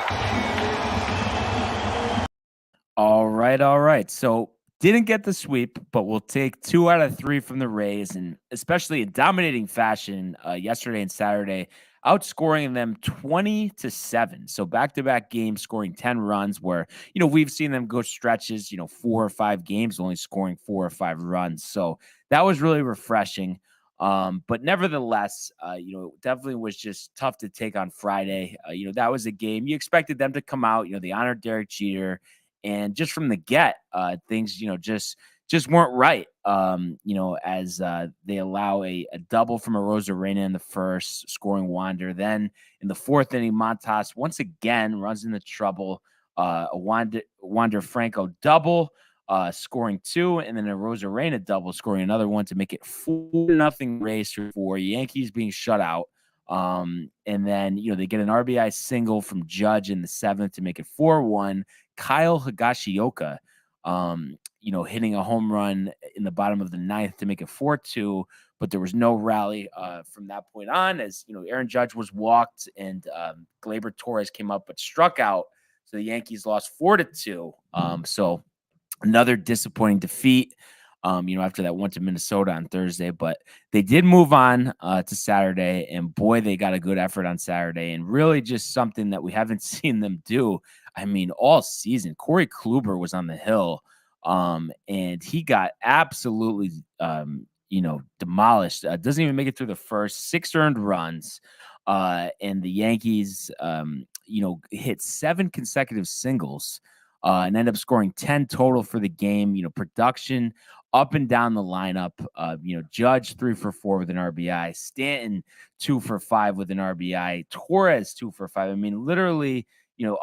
Speaker 4: All right. So didn't get the sweep, but we'll take 2 out of 3 from the Rays, and especially in dominating fashion yesterday and Saturday, outscoring them 20-7. So back-to-back games scoring 10 runs where, we've seen them go stretches, 4 or 5 games, only scoring 4 or 5 runs. So that was really refreshing. But nevertheless, it definitely was just tough to take on Friday. That was a game you expected them to come out, they honored Derek Jeter, and just from the get, things, just weren't right. As they allow a double from Arozarena in the first, scoring Wander. Then in the 4th inning, Montas once again runs into trouble. A Wander Franco double, scoring 2, and then a Arozarena double, scoring another one to make it 4-0 Rays for Yankees being shut out. And then, they get an RBI single from Judge in the 7th to make it 4-1. Kyle Higashioka, hitting a home run in the bottom of the 9th to make it 4-2, but there was no rally from that point on, as Aaron Judge was walked and Gleyber Torres came up but struck out. So the Yankees lost 4-2. So another disappointing defeat, after that went to Minnesota on Thursday, but they did move on to Saturday, and boy, they got a good effort on Saturday, and really just something that we haven't seen them do. I mean, all season. Corey Kluber was on the hill, and he got absolutely, demolished. Doesn't even make it through the first. 6 earned runs, and the Yankees, hit 7 consecutive singles. And end up scoring 10 total for the game. Production up and down the lineup. Judge 3 for 4 with an RBI. Stanton 2 for 5 with an RBI. Torres 2 for 5. I mean, literally,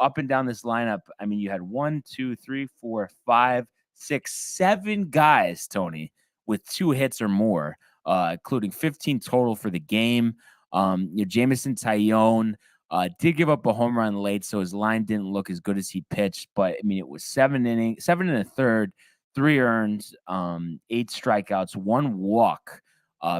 Speaker 4: up and down this lineup. I mean, you had 1, 2, 3, 4, 5, 6, 7 guys, Tony, with 2 hits or more, including 15 total for the game. Jameson Taillon did give up a home run late, so his line didn't look as good as he pitched. But, I mean, it was 7 1/3, 3 earned, 8 strikeouts, 1 walk,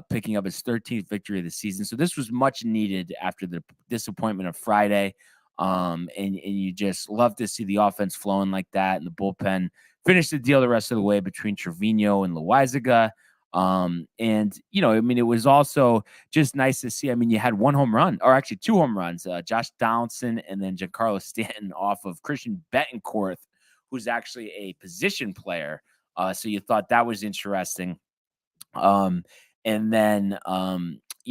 Speaker 4: picking up his 13th victory of the season. So this was much needed after the disappointment of Friday. And you just love to see the offense flowing like that, and the bullpen finished the deal the rest of the way between Trevino and Loaizaga. It was also just nice to see. I mean, you had 1 home run, or actually 2 home runs, Josh Donaldson and then Giancarlo Stanton off of Christian Betancourt, who's actually a position player. So you thought that was interesting. And then,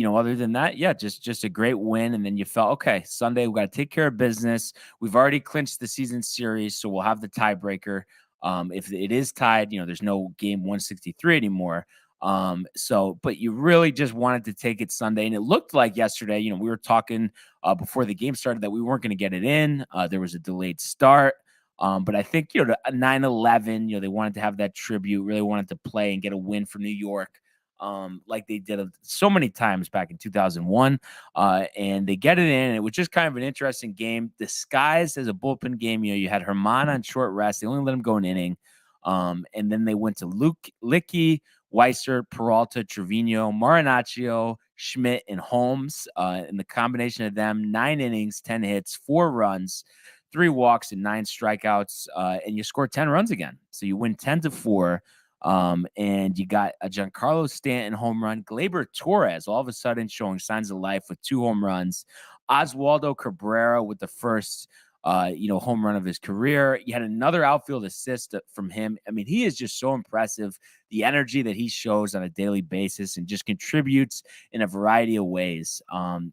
Speaker 4: other than that, yeah, just a great win. And then you felt, okay, Sunday, we got to take care of business. We've already clinched the season series, so we'll have the tiebreaker. If it is tied, there's no game 163 anymore. But you really just wanted to take it Sunday. And it looked like yesterday, we were talking before the game started that we weren't going to get it in. There was a delayed start. But I think, the 9/11, they wanted to have that tribute, really wanted to play and get a win for New York. Like they did so many times back in 2001. And they get it in. It was just kind of an interesting game, disguised as a bullpen game. You had Herman on short rest. They only let him go an inning. And then they went to Licky, Weiser, Peralta, Trevino, Marinaccio, Schmidt, and Holmes. And the combination of them, 9 innings, 10 hits, 4 runs, 3 walks, and 9 strikeouts. And you scored 10 runs again. So you win 10-4. And you got a Giancarlo Stanton home run. Gleyber Torres all of a sudden showing signs of life with 2 home runs. Oswaldo Cabrera with the first home run of his career. You had another outfield assist from him. I mean, he is just so impressive. The energy that he shows on a daily basis and just contributes in a variety of ways.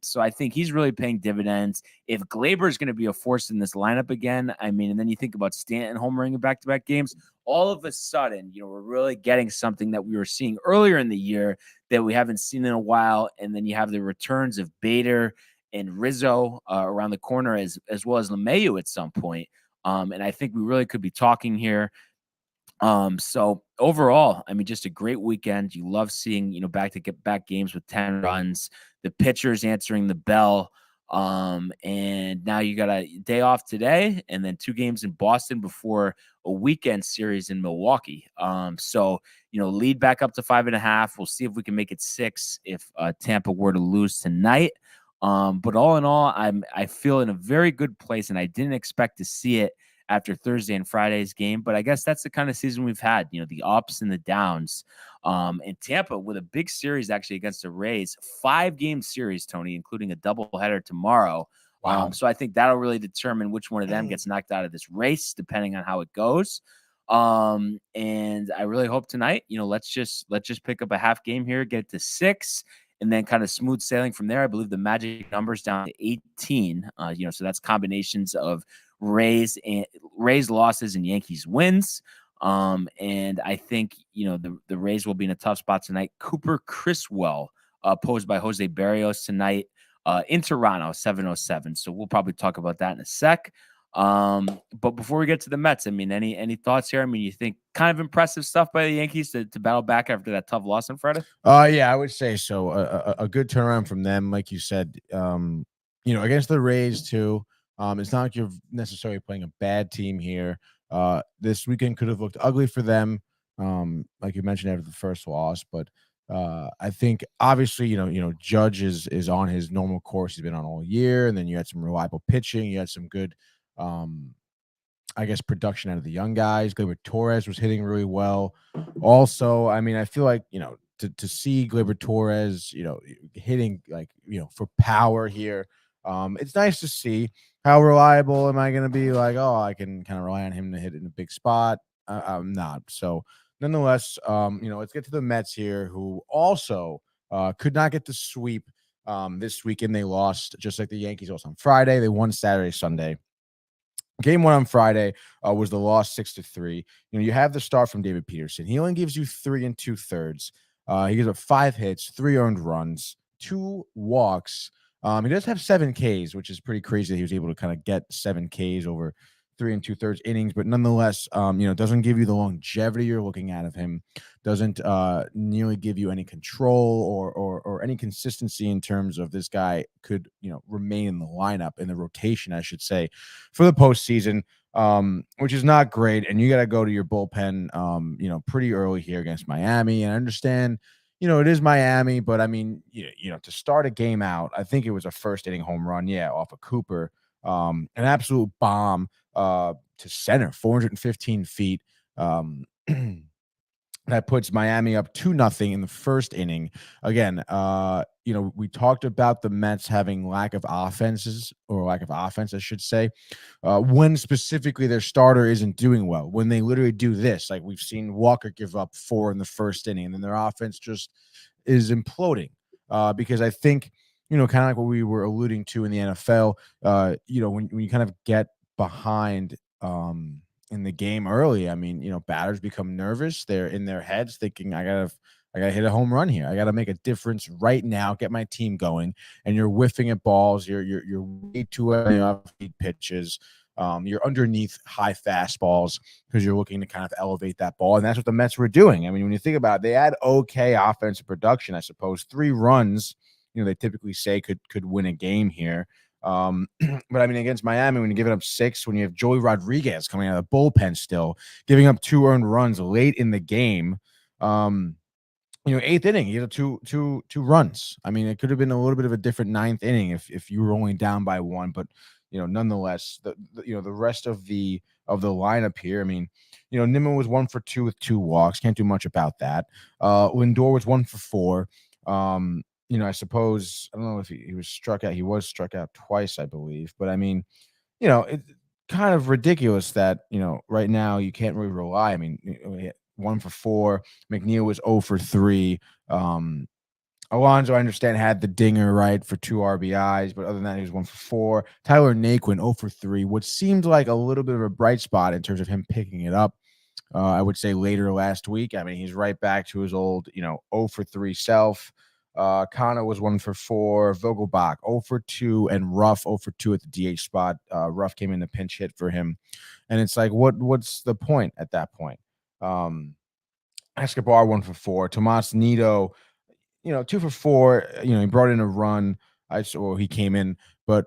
Speaker 4: So I think he's really paying dividends. If Gleyber is going to be a force in this lineup again, and then you think about Stanton homering in back-to-back games, all of a sudden, we're really getting something that we were seeing earlier in the year that we haven't seen in a while. And then you have the returns of Bader and Rizzo around the corner, as well as LeMahieu at some point. And I think we really could be talking here. So overall, just a great weekend. You love seeing, back-to-back games with 10 runs, the pitchers answering the bell. And now you got a day off today and then 2 games in Boston before a weekend series in Milwaukee. So, lead back up to 5.5. We'll see if we can make it 6 if Tampa were to lose tonight. But all in all, I feel in a very good place, and I didn't expect to see it after Thursday and Friday's game. But I guess that's the kind of season we've had, the ups and the downs. And Tampa with a big series actually against the Rays, 5-game series, Tony, including a doubleheader tomorrow. Wow. So I think that'll really determine which one of them gets knocked out of this race, depending on how it goes. And I really hope tonight, let's just pick up a half game here, get it to 6. And then kind of smooth sailing from there. I believe the magic number's down to 18. So that's combinations of Rays losses and Yankees wins. And I think, the Rays will be in a tough spot tonight. Cooper Criswell, posed by Jose Barrios tonight in Toronto, 7:07. So we'll probably talk about that in a sec. But before we get to the Mets, any thoughts here? You think kind of impressive stuff by the Yankees to battle back after that tough loss on Friday?
Speaker 5: Yeah, I would say so. A good turnaround from them, like you said. Against the Rays too. It's not like you're necessarily playing a bad team here. This weekend could have looked ugly for them, like you mentioned after the first loss. But I think obviously, Judge is on his normal course he's been on all year, and then you had some reliable pitching. You had some good production out of the young guys. Gleyber Torres was hitting really well. Also, I feel like, to see Gleyber Torres, hitting for power here. It's nice to see. How reliable am I going to be? I can kind of rely on him to hit in a big spot. I'm not. So nonetheless, let's get to the Mets here, who also could not get the sweep this weekend. They lost just like the Yankees lost on Friday. They won Saturday, Sunday. Game 1 on Friday was the loss 6-3. You have the start from David Peterson. He only gives you 3 2/3. He gives up 5 hits, 3 earned runs, 2 walks. He does have 7 Ks, which is pretty crazy that he was able to kind of get 7 Ks over 3 2/3 innings, but nonetheless, doesn't give you the longevity you're looking at of him. Doesn't nearly give you any control or any consistency in terms of this guy could remain in the lineup, in the rotation, I should say, for the postseason, which is not great. And you got to go to your bullpen, pretty early here against Miami. And I understand, it is Miami, but to start a game out, I think it was a first inning home run, off of Cooper, an absolute bomb to center, 415 feet. That puts Miami up 2-0 in the first inning. Again, we talked about the Mets having lack of offense, I should say, when specifically their starter isn't doing well, when they literally do this. Like we've seen Walker give up 4 in the first inning, and then their offense just is imploding. because I think, kind of like what we were alluding to in the NFL, when you kind of get behind in the game early, I mean, batters become nervous. They're in their heads thinking, I gotta hit a home run here. I gotta make a difference right now, get my team going. And you're whiffing at balls. You're way too early off pitches. You're underneath high fastballs because you're looking to kind of elevate that ball. And that's what the Mets were doing. I mean, when you think about it, they had okay offensive production, I suppose. 3 runs, they typically say could win a game here. But I mean, against Miami, when you give it up 6, when you have Joey Rodriguez coming out of the bullpen still, giving up 2 earned runs late in the game, 8th inning, you get two runs. I mean, it could have been a little bit of a different 9th inning if you were only down by 1, but nonetheless, the rest of the lineup here. I mean, Nimmo was 1 for 2 with 2 walks. Can't do much about that. Lindor was 1 for 4. I suppose, I don't know if he was struck out. He was struck out twice, I believe. But I mean, it's kind of ridiculous that, right now you can't really rely. I mean, 1 for 4. McNeil was 0 for 3. Alonso, I understand, had the dinger right for 2 RBIs, but other than that, he was 1 for 4. Tyler Naquin, 0 for 3, which seemed like a little bit of a bright spot in terms of him picking it up. I would say later last week. I mean, he's right back to his old, 0 for 3 self. Kana was 1 for 4. Vogelbach 0 for 2, and Ruff 0 for 2 at the DH spot. Ruff came in the pinch hit for him, and it's like, what's the point at that point? Escobar 1 for 4. Tomas Nido, 2 for 4. He brought in a run. He came in, but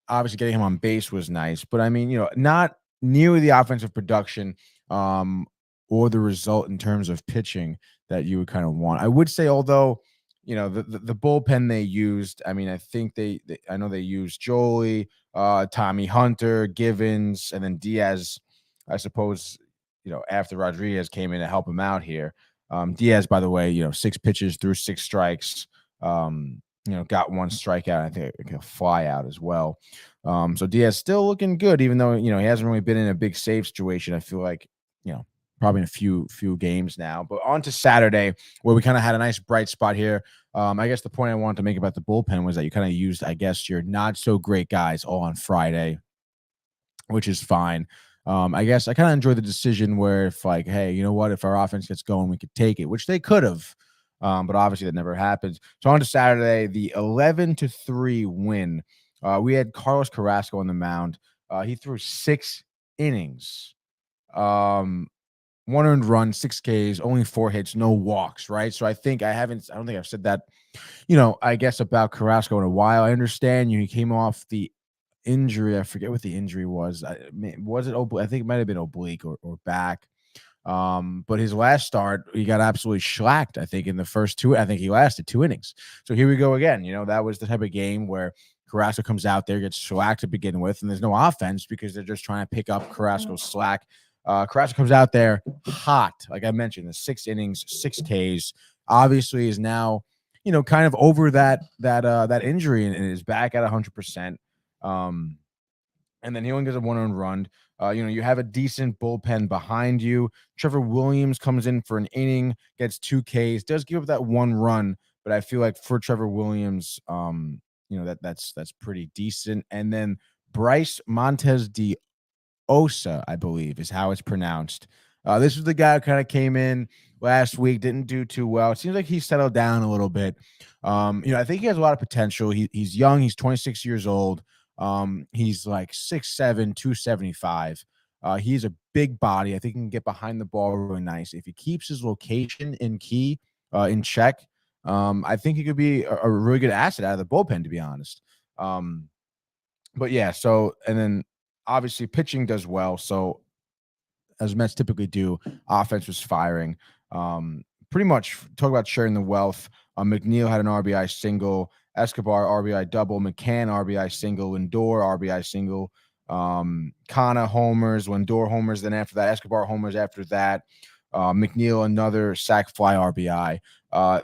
Speaker 5: obviously getting him on base was nice. But I mean, not nearly the offensive production or the result in terms of pitching that you would kind of want. I would say, although the bullpen they used, I mean, I think I know they used Jolie, Tommy Hunter, Givens, and then Diaz, I suppose, after Rodriguez came in to help him out here. Diaz, by the way, 6 pitches threw 6 strikes, got 1 strikeout. I think a fly out as well. So Diaz still looking good, even though, he hasn't really been in a big save situation. I feel like, probably in a few games now. But on to Saturday, where we kind of had a nice bright spot here. I guess the point I wanted to make about the bullpen was that you kind of used, I guess, your not so great guys all on Friday, which is fine. I guess I kind of enjoy the decision where if like, hey, you know what, if our offense gets going, we could take it, which they could have. But obviously that never happens. So on to Saturday, the 11-3 win. We had Carlos Carrasco on the mound. He threw 6 innings. 1 earned run, 6 Ks, only 4 hits, no walks, right? So I don't think I've said that, I guess about Carrasco in a while. I understand he came off the injury. I forget what the injury was. Was it oblique? I think it might have been oblique or back. But his last start, he got absolutely shellacked. I think in the first 2, I think he lasted 2 innings. So here we go again. That was the type of game where Carrasco comes out there, gets shellacked to begin with, and there's no offense because they're just trying to pick up Carrasco's slack. Carrasco comes out there hot, like I mentioned, the 6 innings, 6 Ks. Obviously, is now kind of over that injury and is back at 100%. And then he only gets a 1 earned run. You have a decent bullpen behind you. Trevor Williams comes in for an inning, gets 2 Ks, does give up that 1 run, but I feel like for Trevor Williams, that's pretty decent. And then Bryce Montes de Osa, I believe, is how it's pronounced. This was the guy who kind of came in last week, didn't do too well. It seems like he settled down a little bit. I think he has a lot of potential. He's young. He's 26 years old. He's like 6'7", 275. He's a big body. I think he can get behind the ball really nice. If he keeps his location in check, I think he could be a really good asset out of the bullpen, to be honest. But yeah, so, and then obviously pitching does well. So as Mets typically do, offense was firing. Pretty much talk about sharing the wealth. McNeil had an RBI single, Escobar RBI double, McCann RBI single, Lindor RBI single, Kana homers, Lindor homers. Then after that, Escobar homers after that. McNeil another sac fly RBI.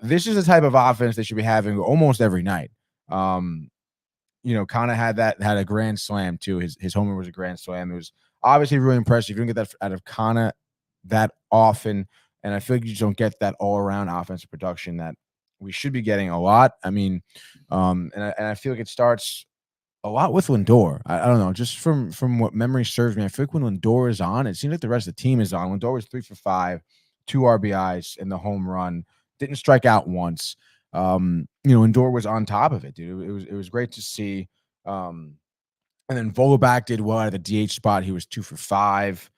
Speaker 5: This is the type of offense they should be having almost every night. Kana had a grand slam too. His homer was a grand slam. It was obviously really impressive. You don't get that out of Kana that often, and I feel like you just don't get that all around offensive production that we should be getting a lot. I mean, and I feel like it starts a lot with Lindor. I don't know, just from what memory serves me, I feel like when Lindor is on, it seems like the rest of the team is on. Lindor was 3 for 5, 2 RBIs in the home run, didn't strike out once. Lindor was on top of it, dude. It was great to see. And then Vogelbach did well at the DH spot. He was 2 for 5.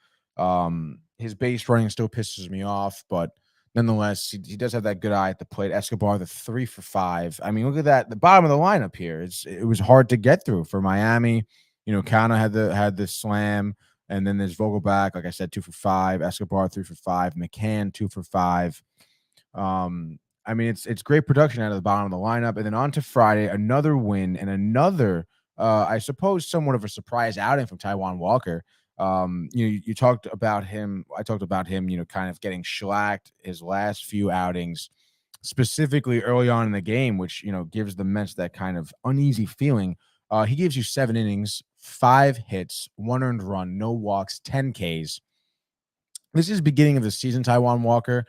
Speaker 5: His base running still pisses me off, but nonetheless, he does have that good eye at the plate. Escobar, the 3 for 5. I mean, look at that. The bottom of the lineup here. It was hard to get through for Miami. Kana had the slam, and then there's Vogelbach, like I said, 2 for 5. Escobar, 3 for 5. McCann, 2 for 5. I mean, it's great production out of the bottom of the lineup. And then on to Friday, another win and another, I suppose, somewhat of a surprise outing from Taijuan Walker. You talked about him. I talked about him, kind of getting shellacked his last few outings, specifically early on in the game, which, gives the Mets that kind of uneasy feeling. He gives you 7 innings, 5 hits, 1 earned run, no walks, 10 Ks. This is beginning of the season, Taijuan Walker.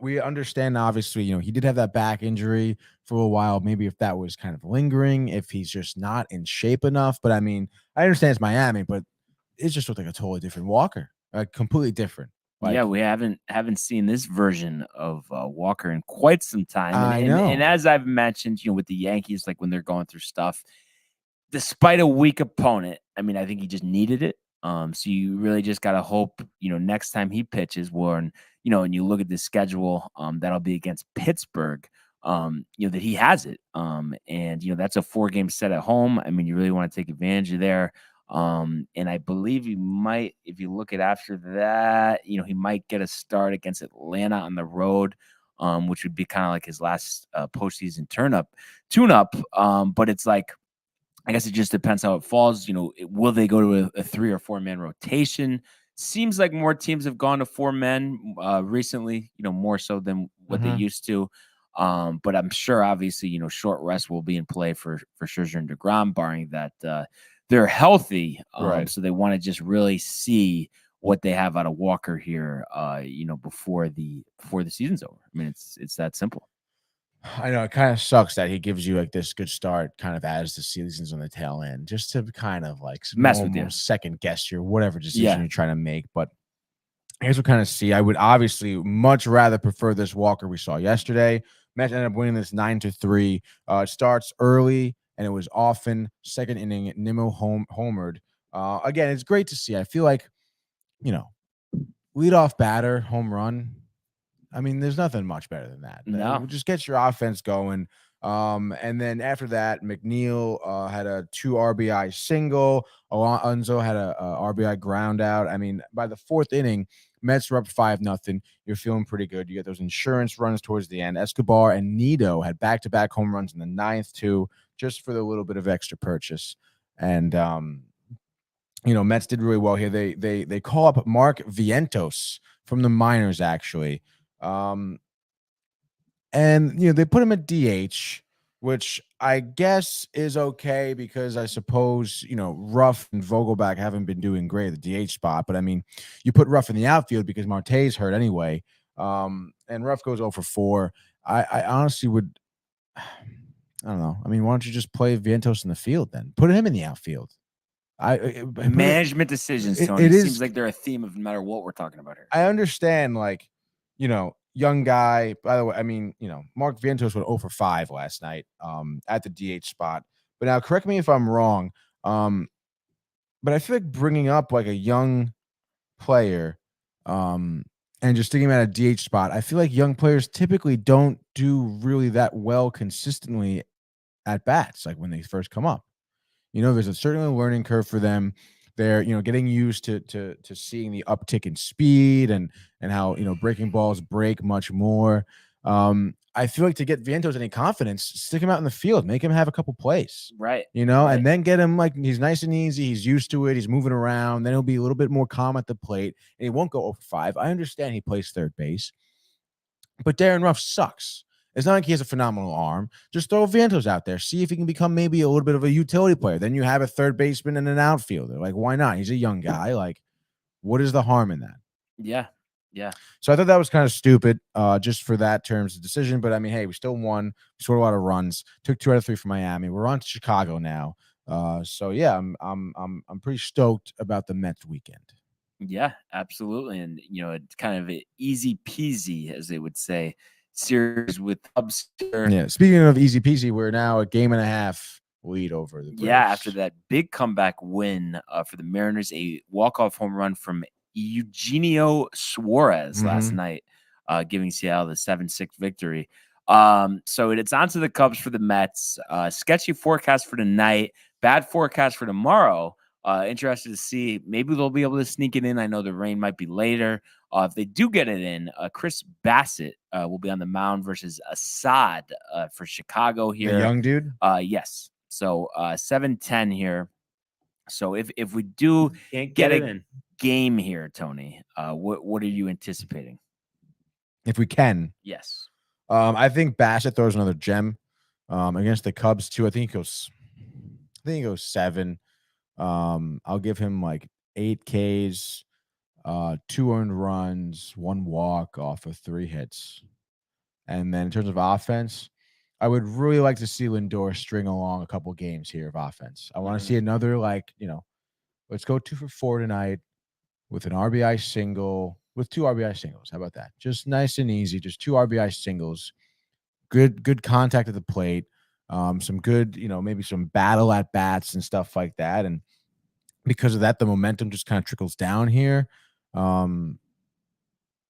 Speaker 5: We understand, obviously, he did have that back injury for a while. Maybe if that was kind of lingering, if he's just not in shape enough. But I mean, I understand it's Miami, but it just looked like a totally different Walker, completely different.
Speaker 4: Yeah, we haven't seen this version of Walker in quite some time.
Speaker 5: I know.
Speaker 4: And as I've mentioned, with the Yankees, like when they're going through stuff, despite a weak opponent, I mean, I think he just needed it. So you really just got to hope, next time he pitches, and you look at the schedule, that'll be against Pittsburgh, that he has it. And that's a 4-game set at home. I mean, you really want to take advantage of there. And I believe he might, if you look at after that, he might get a start against Atlanta on the road, which would be kind of like his last postseason tune-up. But it's like, I guess it just depends how it falls. Will they go to a 3 or 4 man rotation? Seems like more teams have gone to 4 men recently, more so than what they used to. But I'm sure, obviously, short rest will be in play for Scherzer and DeGrom, barring that they're healthy.
Speaker 5: Right.
Speaker 4: So they want to just really see what they have out of Walker here, before the season's over. I mean, it's that simple.
Speaker 5: I know it kind of sucks that he gives you like this good start kind of as the season's on the tail end, just to kind of like
Speaker 4: Mess with you.
Speaker 5: second guess your whatever decision you're trying to make. But I guess we'll kind of see. I would obviously much rather prefer this Walker we saw yesterday. Mets ended up winning this 9-3. It starts early and it was often second inning. Nimmo homered. Again, it's great to see. I feel like, leadoff batter, home run. I mean, there's nothing much better than that.
Speaker 4: No.
Speaker 5: Just get your offense going. And then after that, McNeil had a 2 RBI single. Alonso had a RBI ground out. I mean, by the 4th inning, Mets were up 5-0. You're feeling pretty good. You get those insurance runs towards the end. Escobar and Nido had back-to-back home runs in the 9th, too, just for the little bit of extra purchase. And, Mets did really well here. They call up Mark Vientos from the minors, actually. And they put him at DH, which I guess is okay because I suppose Ruff and Vogelbach haven't been doing great at the DH spot. But I mean, you put Ruff in the outfield because Marte's hurt anyway. And Ruff goes 0 for 4. I honestly would. I don't know. I mean, why don't you just play Vientos in the field then? Put him in the outfield.
Speaker 4: Management decisions, Tony. It seems like they're a theme of no matter what we're talking about here.
Speaker 5: I understand, young guy. By the way, I mean, Mark Vientos went 0 for 5 last night at the DH spot. But now, correct me if I'm wrong, but I feel like bringing up like a young player and just sticking him at a DH spot, I feel like young players typically don't do really that well consistently at bats, like when they first come up. There's a certain learning curve for them. They're, getting used to seeing the uptick in speed and how, breaking balls break much more. I feel like to get Vientos any confidence, stick him out in the field, make him have a couple plays.
Speaker 4: Right.
Speaker 5: Right. And then get him like he's nice and easy. He's used to it. He's moving around. Then he'll be a little bit more calm at the plate and he won't go 0 for 5. I understand he plays third base, but Darren Ruff sucks. It's not like he has a phenomenal arm. Just throw Vientos out there. See if he can become maybe a little bit of a utility player. Then you have a third baseman and an outfielder. Like, why not? He's a young guy. Like, what is the harm in that?
Speaker 4: Yeah. Yeah.
Speaker 5: So I thought that was kind of stupid, just for that terms of decision. But I mean, hey, we still won. We scored a lot of runs. Took 2 out of 3 from Miami. We're on to Chicago now. So yeah, I'm pretty stoked about the Mets weekend.
Speaker 4: Yeah, absolutely. And, it's kind of a easy peasy, as they would say, series with Cubs here.
Speaker 5: Yeah. Speaking of easy peasy, we're now a game and a half lead over the Braves.
Speaker 4: Yeah, after that big comeback win for the Mariners, a walk-off home run from Eugenio Suarez last night, giving Seattle the 7-6 victory. So it's on to the Cubs for the Mets. Sketchy forecast for tonight, bad forecast for tomorrow. Interested to see. Maybe they'll be able to sneak it in. I know the rain might be later. If they do get it in, Chris Bassett will be on the mound versus Assad for Chicago here.
Speaker 5: The young dude?
Speaker 4: Yes. So 7-10 here. So if we do get a game here, Tony, what are you anticipating?
Speaker 5: If we can.
Speaker 4: Yes.
Speaker 5: I think Bassett throws another gem against the Cubs too. I think he goes 7. I'll give him like 8 Ks, 2 earned runs, 1 walk off of 3 hits. And then in terms of offense, I would really like to see Lindor string along a couple games here of offense. I want to see another, let's go 2 for 4 tonight with an RBI single, with 2 RBI singles. How about that? Just nice and easy. Just 2 RBI singles. Good contact at the plate. Some good, maybe some battle at bats and stuff like that. And because of that, the momentum just kind of trickles down here. McNeil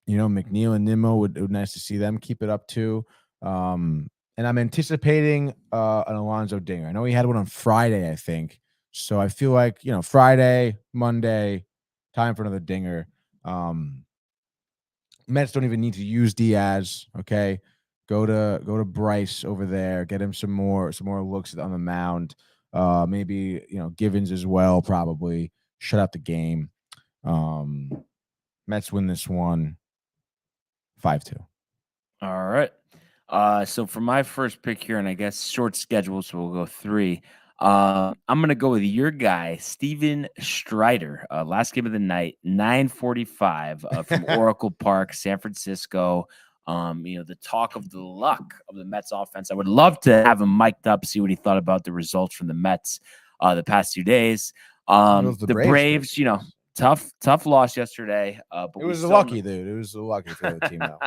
Speaker 5: and Nimmo would nice to see them keep it up too. And I'm anticipating an Alonso dinger. I know he had one on Friday, I think. So I feel like, Friday, Monday, time for another dinger. Mets don't even need to use Diaz. Okay. Go to Bryce over there. Get him some more looks on the mound. Maybe, Givens as well, probably. Shut out the game. Mets win this one 5-2.
Speaker 4: All right. So for my first pick here, and I guess short schedule, so we'll go 3. I'm gonna go with your guy, Steven Strider. Last game of the night, 9:45 from Oracle Park, San Francisco. The talk of the luck of the Mets offense. I would love to have him mic'd up, see what he thought about the results from the Mets the past 2 days. The Braves, tough loss yesterday. But
Speaker 5: it was lucky, dude. It was lucky for the team, though.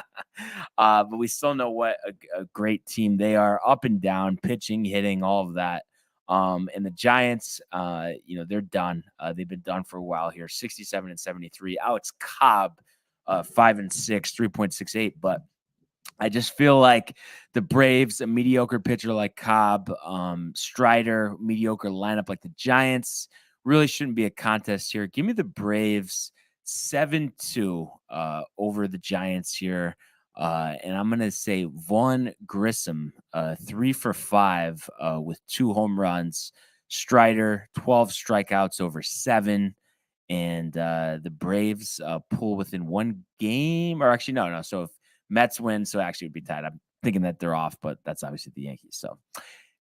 Speaker 4: But we still know what a great team they are, up and down, pitching, hitting, all of that. And the Giants, they're done. They've been done for a while here. 67-73. Alex Cobb, 5-6, 3.68. But I just feel like the Braves, a mediocre pitcher like Cobb, Strider, mediocre lineup like the Giants, really shouldn't be a contest here. Give me the Braves 7-2 over the Giants here. And I'm going to say Vaughn Grissom, 3 for 5 with 2 home runs. Strider, 12 strikeouts over 7. And the Braves pull within 1 game. Or actually, no. So if Mets win, so actually it would be tied. I'm thinking that they're off, but that's obviously the Yankees. So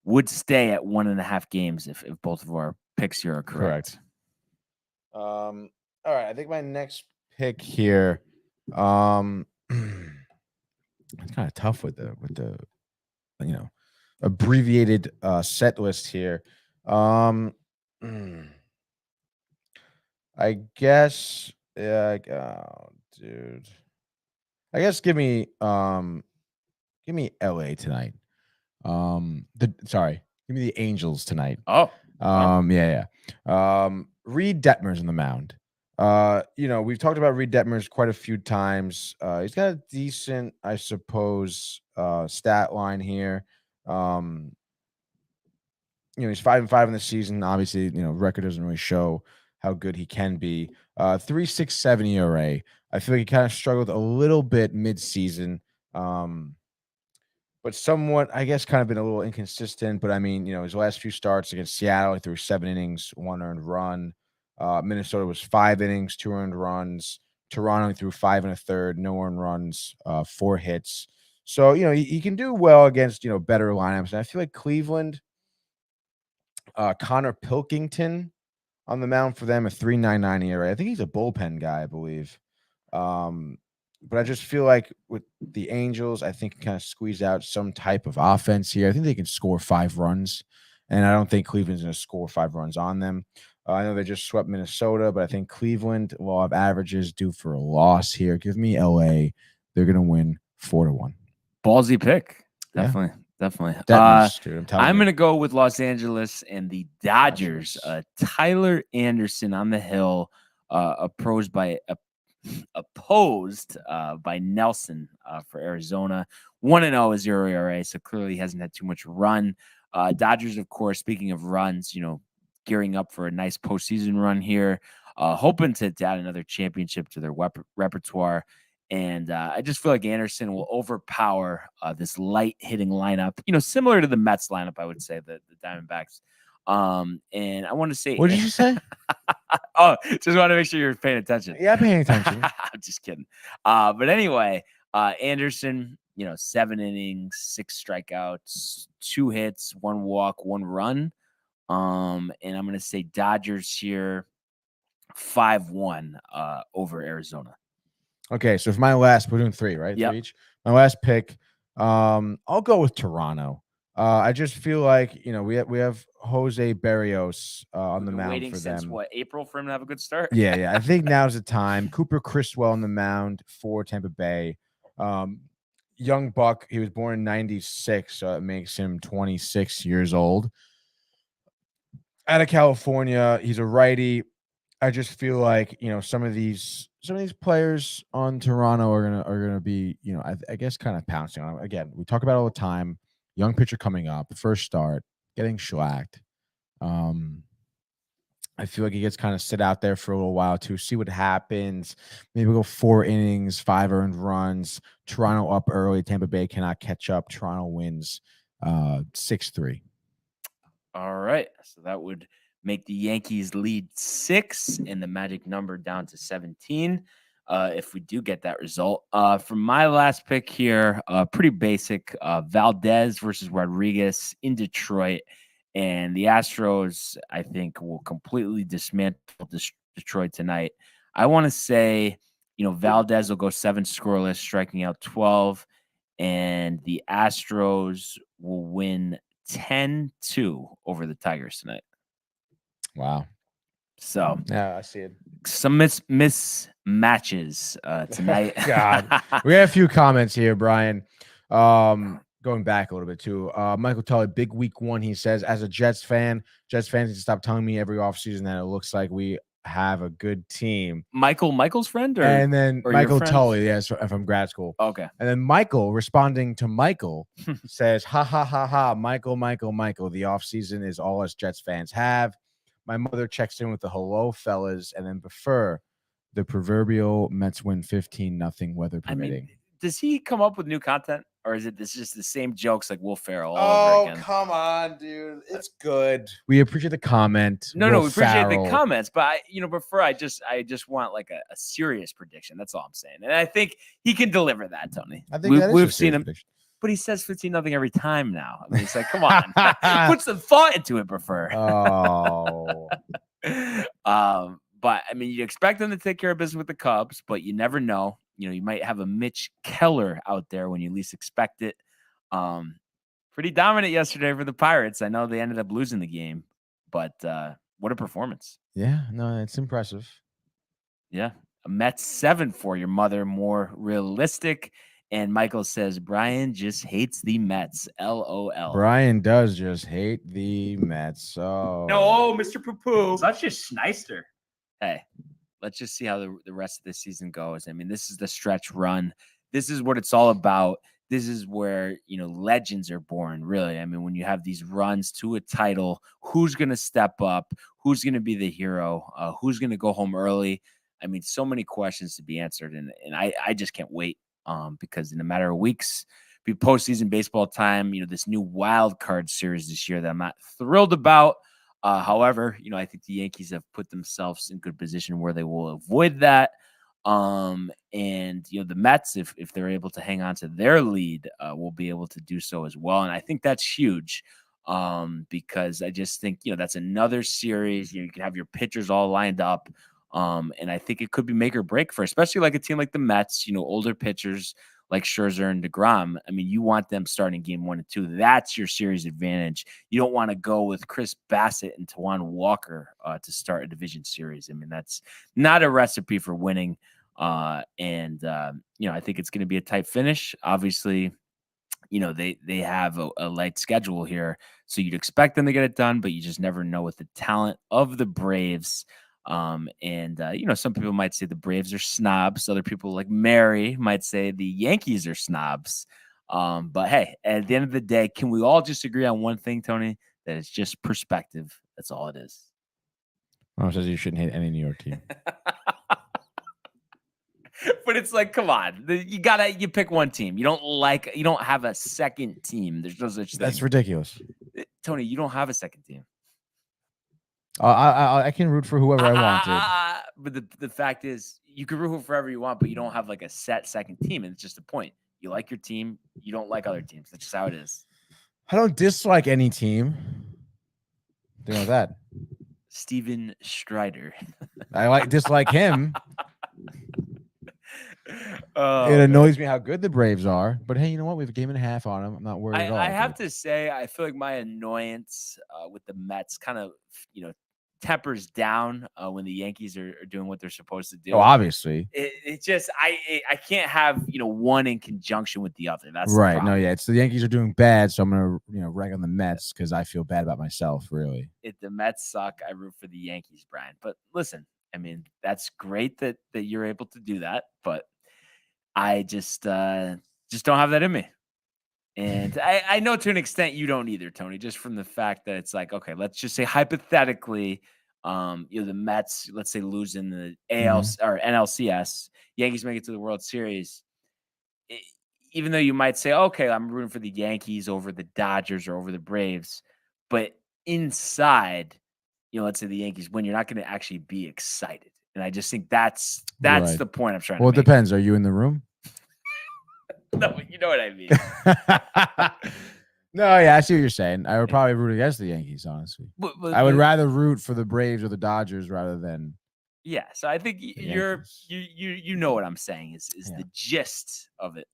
Speaker 4: would stay at 1.5 games if both of our picks here are correct.
Speaker 5: All right. I think my next pick here, it's kind of tough with the abbreviated set list here. I guess, dude. I guess give me LA tonight. Give me the Angels tonight.
Speaker 4: Oh.
Speaker 5: Yeah. Reed Detmer's on the mound. We've talked about Reed Detmer's quite a few times. He's got a decent, I suppose, stat line here. He's 5-5 in the season. Obviously, record doesn't really show how good he can be. 3.67 ERA. I feel like he kind of struggled a little bit mid-season. But somewhat, I guess, kind of been a little inconsistent. But I mean, his last few starts against Seattle, he threw 7 innings, 1 earned run. Minnesota was 5 innings, 2 earned runs. Toronto, he threw 5 1/3, no earned runs, 4 hits. So, he can do well against, better lineups. And I feel like Cleveland, Connor Pilkington on the mound for them, a 3.99 ERA. I think he's a bullpen guy, I believe. But I just feel like with the Angels, I think kind of squeeze out some type of offense here. I think they can score 5 runs, and I don't think Cleveland's going to score 5 runs on them. I know they just swept Minnesota, but I think Cleveland, law of averages, due for a loss here. Give me LA. They're going to win 4-1.
Speaker 4: Ballsy pick.
Speaker 5: Yeah.
Speaker 4: Definitely.
Speaker 5: Tetanus, dude,
Speaker 4: I'm going to go with Los Angeles and the Dodgers. Tyler Anderson on the hill, opposed by Nelson for Arizona. 1-0 is 0 ERA, so clearly he hasn't had too much run. Dodgers, of course, speaking of runs, gearing up for a nice postseason run here, hoping to add another championship to their repertoire. And I just feel like Anderson will overpower this light hitting lineup, similar to the Mets lineup, I would say, the Diamondbacks. And I want to say,
Speaker 5: what did you say?
Speaker 4: Oh, just want to make sure you're paying attention.
Speaker 5: Yeah, paying attention.
Speaker 4: I'm just kidding. But anyway, Anderson, 7 innings, 6 strikeouts, 2 hits, 1 walk, 1 run. And I'm going to say Dodgers here 5-1 over Arizona.
Speaker 5: Okay, so for my last, we're doing 3, right?
Speaker 4: Yep.
Speaker 5: 3 each. My last pick, I'll go with Toronto. I just feel like we have Jose Berrios on the mound
Speaker 4: waiting
Speaker 5: for
Speaker 4: since
Speaker 5: them.
Speaker 4: What, April for him to have a good start?
Speaker 5: Yeah. I think now's the time. Cooper Criswell on the mound for Tampa Bay. Young buck. He was born in '96, so it makes him 26 years old. Out of California, he's a righty. I just feel like some of these players on Toronto are gonna be I guess kind of pouncing on him. Again, we talk about it all the time. Young pitcher coming up, first start, getting shellacked. I feel like he gets kind of sit out there for a little while to see what happens. Maybe go 4 innings, 5 earned runs. Toronto up early. Tampa Bay cannot catch up. Toronto wins 6-3.
Speaker 4: All right. So that would make the Yankees lead 6 and the magic number down to 17. If we do get that result. For my last pick here, pretty basic. Valdez versus Rodriguez in Detroit. And the Astros, I think, will completely dismantle Detroit tonight. I want to say, Valdez will go 7 scoreless, striking out 12. And the Astros will win 10-2 over the Tigers tonight.
Speaker 5: Wow.
Speaker 4: So
Speaker 5: yeah, I see it.
Speaker 4: Some mismatches tonight.
Speaker 5: God, we have a few comments here, Brian. Going back a little bit too. Michael Tully, big week 1. He says, as a Jets fans need to stop telling me every offseason that it looks like we have a good team.
Speaker 4: Michael's friend,
Speaker 5: and then Michael Tully, yes, from grad school.
Speaker 4: Okay.
Speaker 5: And then Michael, responding to Michael, says, ha ha ha ha, Michael. The offseason is all us Jets fans have. My mother checks in with the hello, fellas, and then prefer the proverbial Mets win 15-0 weather permitting.
Speaker 4: Does he come up with new content, or is it just the same jokes like Will Ferrell all over again?
Speaker 5: Oh, come on, dude. It's good. We appreciate the comment.
Speaker 4: No, we appreciate the comments, but I just want like a serious prediction. That's all I'm saying. And I think he can deliver that, Tony.
Speaker 5: I think we've seen him.
Speaker 4: Prediction. But he says 15-0 every time now. I mean, it's like, come on, put some thought into it, prefer.
Speaker 5: Oh.
Speaker 4: But I mean, you expect them to take care of business with the Cubs, but you never know. You might have a Mitch Keller out there when you least expect it. Pretty dominant yesterday for the Pirates. I know they ended up losing the game, but what a performance.
Speaker 5: Yeah, no, it's impressive.
Speaker 4: Yeah. A Mets 7 for your mother, more realistic. And Michael says, Brian just hates the Mets. LOL.
Speaker 5: Brian does just hate the Mets. Oh.
Speaker 4: No, Mr. Poo-Poo. Such a Schneister. Hey, let's just see how the rest of the season goes. I mean, this is the stretch run. This is what it's all about. This is where, legends are born, really. I mean, when you have these runs to a title, who's going to step up? Who's going to be the hero? Who's going to go home early? I mean, so many questions to be answered. And I just can't wait. Because in a matter of weeks, be postseason baseball time. This new wild card series this year that I'm not thrilled about. However, I think the Yankees have put themselves in good position where they will avoid that. And the Mets, if they're able to hang on to their lead, will be able to do so as well. And I think that's huge. Because I just think that's another series. You can have your pitchers all lined up. And I think it could be make or break for especially like a team like the Mets, older pitchers like Scherzer and DeGrom. I mean, you want them starting game 1 and 2. That's your series advantage. You don't want to go with Chris Bassett and Tawan Walker to start a division series. I mean, that's not a recipe for winning. I think it's going to be a tight finish. Obviously, they have a light schedule here, so you'd expect them to get it done, but you just never know with the talent of the Braves. Some people might say the Braves are snobs. Other people like Mary might say the Yankees are snobs. But hey, at the end of the day, can we all just agree on one thing, Tony? That it's just perspective. That's all it is.
Speaker 5: Oh, it says you shouldn't hate any New York team.
Speaker 4: But it's like, come on, you pick one team. You don't have a second team. There's no such thing.
Speaker 5: That's ridiculous.
Speaker 4: Tony, you don't have a second team.
Speaker 5: I can root for whoever I wanted.
Speaker 4: But the fact is, you can root for whoever you want, but you don't have like a set second team. And it's just the point. You like your team. You don't like other teams. That's just how it is.
Speaker 5: I don't dislike any team. Do you know that?
Speaker 4: Steven Strider.
Speaker 5: I dislike him.
Speaker 4: Oh,
Speaker 5: it annoys me how good the Braves are, but hey, you know what? We have a game and a half on them. I'm not worried at all.
Speaker 4: I have to say, I feel like my annoyance with the Mets kind of, tempers down when the Yankees are doing what they're supposed to do.
Speaker 5: Oh, obviously.
Speaker 4: It just I can't have one in conjunction with the other. That's
Speaker 5: right. No, yeah. It's the Yankees are doing bad, so I'm gonna rag on the Mets because I feel bad about myself. Really.
Speaker 4: If the Mets suck, I root for the Yankees, Brian. But listen, I mean, that's great that you're able to do that, but I just don't have that in me. And I know to an extent you don't either, Tony, just from the fact that it's like, okay, let's just say hypothetically, the Mets, let's say, lose in the AL or NLCS, Yankees make it to the World Series. Even though you might say, okay, I'm rooting for the Yankees over the Dodgers or over the Braves, but inside, let's say the Yankees win, you're not going to actually be excited. And I just think that's
Speaker 5: right.
Speaker 4: the point I'm trying to make.
Speaker 5: Well, it depends. Are you in the room?
Speaker 4: No, you know what I mean.
Speaker 5: No, yeah, I see what you're saying. I would probably root against the Yankees, honestly. But I would rather root for the Braves or the Dodgers rather than.
Speaker 4: Yeah, so I think you know what I'm saying is the gist of it.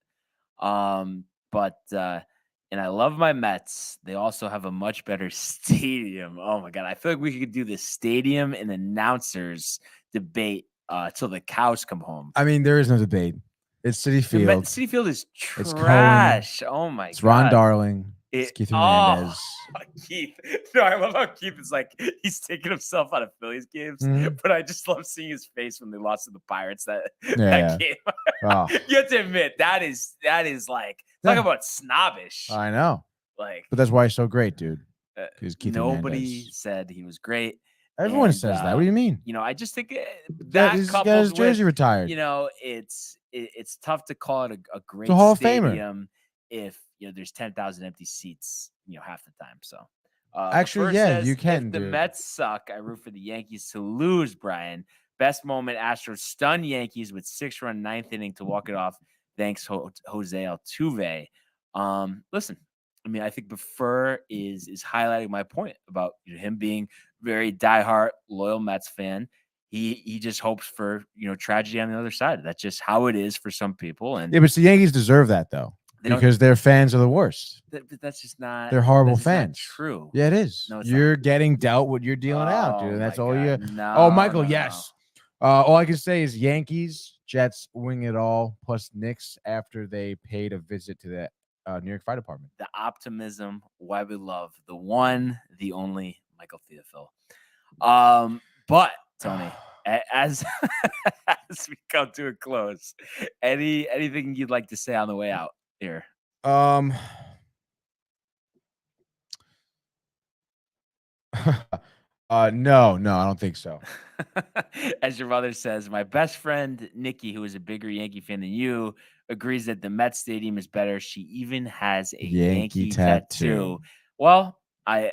Speaker 4: And I love my Mets. They also have a much better stadium. Oh my God, I feel like we could do the stadium and announcers debate till the cows come home.
Speaker 5: I mean, there is no debate. It's Citi Field.
Speaker 4: Citi Field is trash. Oh my God.
Speaker 5: It's Ron Darling. It's Keith Hernandez.
Speaker 4: Keith. No, I love how Keith is like, he's taking himself out of Phillies games, but I just love seeing his face when they lost to the Pirates that game. Oh. You have to admit, that is like, talk about snobbish.
Speaker 5: I know.
Speaker 4: Like,
Speaker 5: but that's why he's so great, dude.
Speaker 4: Nobody said he was great.
Speaker 5: Everyone says that. What do you mean?
Speaker 4: I just think that
Speaker 5: he's got his jersey retired.
Speaker 4: It's tough to call it a great
Speaker 5: it's a Hall
Speaker 4: stadium
Speaker 5: of Famer.
Speaker 4: if there's 10,000 empty seats, half the time. So
Speaker 5: actually, yeah, you can.
Speaker 4: If the Mets suck, I root for the Yankees to lose, Brian. Best moment, Astros stun Yankees with 6-run ninth inning to walk it off. Thanks, Jose Altuve. Listen, I mean, I think Befur is highlighting my point about him being very diehard, loyal Mets fan. He just hopes for tragedy on the other side. That's just how it is for some people. And
Speaker 5: yeah, but the Yankees deserve that though, because their fans are the worst.
Speaker 4: That's just not.
Speaker 5: They're horrible fans.
Speaker 4: True.
Speaker 5: Yeah, it is.
Speaker 4: No,
Speaker 5: you're getting dealt what you're dealing out, dude. That's all you.
Speaker 4: No,
Speaker 5: Michael, yes. No. All I can say is Yankees, Jets wing it all, plus Knicks after they paid a visit to the New York Fire Department.
Speaker 4: The optimism, why we love the one, the only Michael Theophil. But Tony, as we come to a close, anything you'd like to say on the way out here?
Speaker 5: No, I don't think so.
Speaker 4: As your mother says, my best friend Nikki, who is a bigger Yankee fan than you, agrees that the Mets stadium is better. She even has a Yankee tattoo. Well,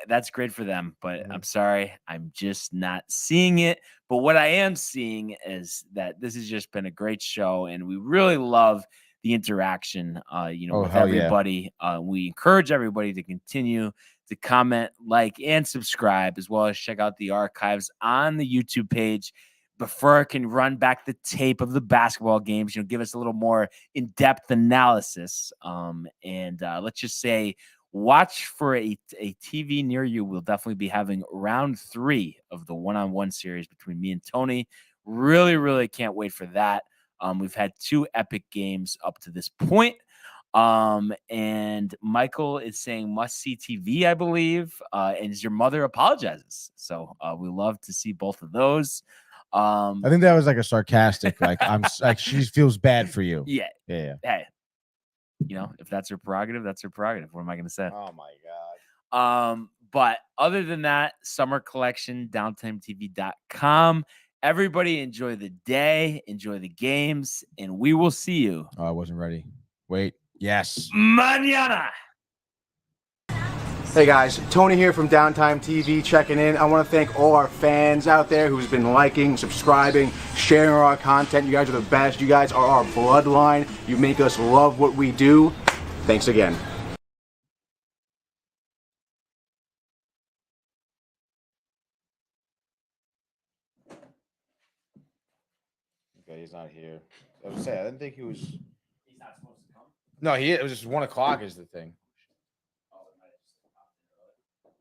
Speaker 4: that's great for them, but I'm sorry, I'm just not seeing it. But what I am seeing is that this has just been a great show, and we really love the interaction, with everybody. Yeah. We encourage everybody to continue to comment, like, and subscribe, as well as check out the archives on the YouTube page. Before can run back the tape of the basketball games, give us a little more in-depth analysis. And let's just say, watch for a TV near you. We'll definitely be having round 3 of the one-on-one series between me and Tony. Really, really can't wait for that. We've had 2 epic games up to this point. And Michael is saying must-see TV, I believe. And your mother apologizes. So we love to see both of those.
Speaker 5: I think that was like a sarcastic, like she feels bad for you.
Speaker 4: Yeah.
Speaker 5: Yeah.
Speaker 4: Hey, if that's her prerogative, that's her prerogative. What am I going to say?
Speaker 5: Oh my God.
Speaker 4: But other than that, summer collection, downtimetv.com. Everybody enjoy the day, enjoy the games, and we will see you.
Speaker 5: Oh, I wasn't ready. Wait. Yes.
Speaker 4: Mañana.
Speaker 9: Hey guys, Tony here from Downtime TV checking in. I want to thank all our fans out there who's been liking, subscribing, sharing our content. You guys are the best. You guys are our bloodline. You make us love what we do. Thanks again.
Speaker 5: Okay, he's not here. I was saying, I didn't think he was.
Speaker 4: He's not supposed to come.
Speaker 5: No, it was just 1 o'clock is the thing.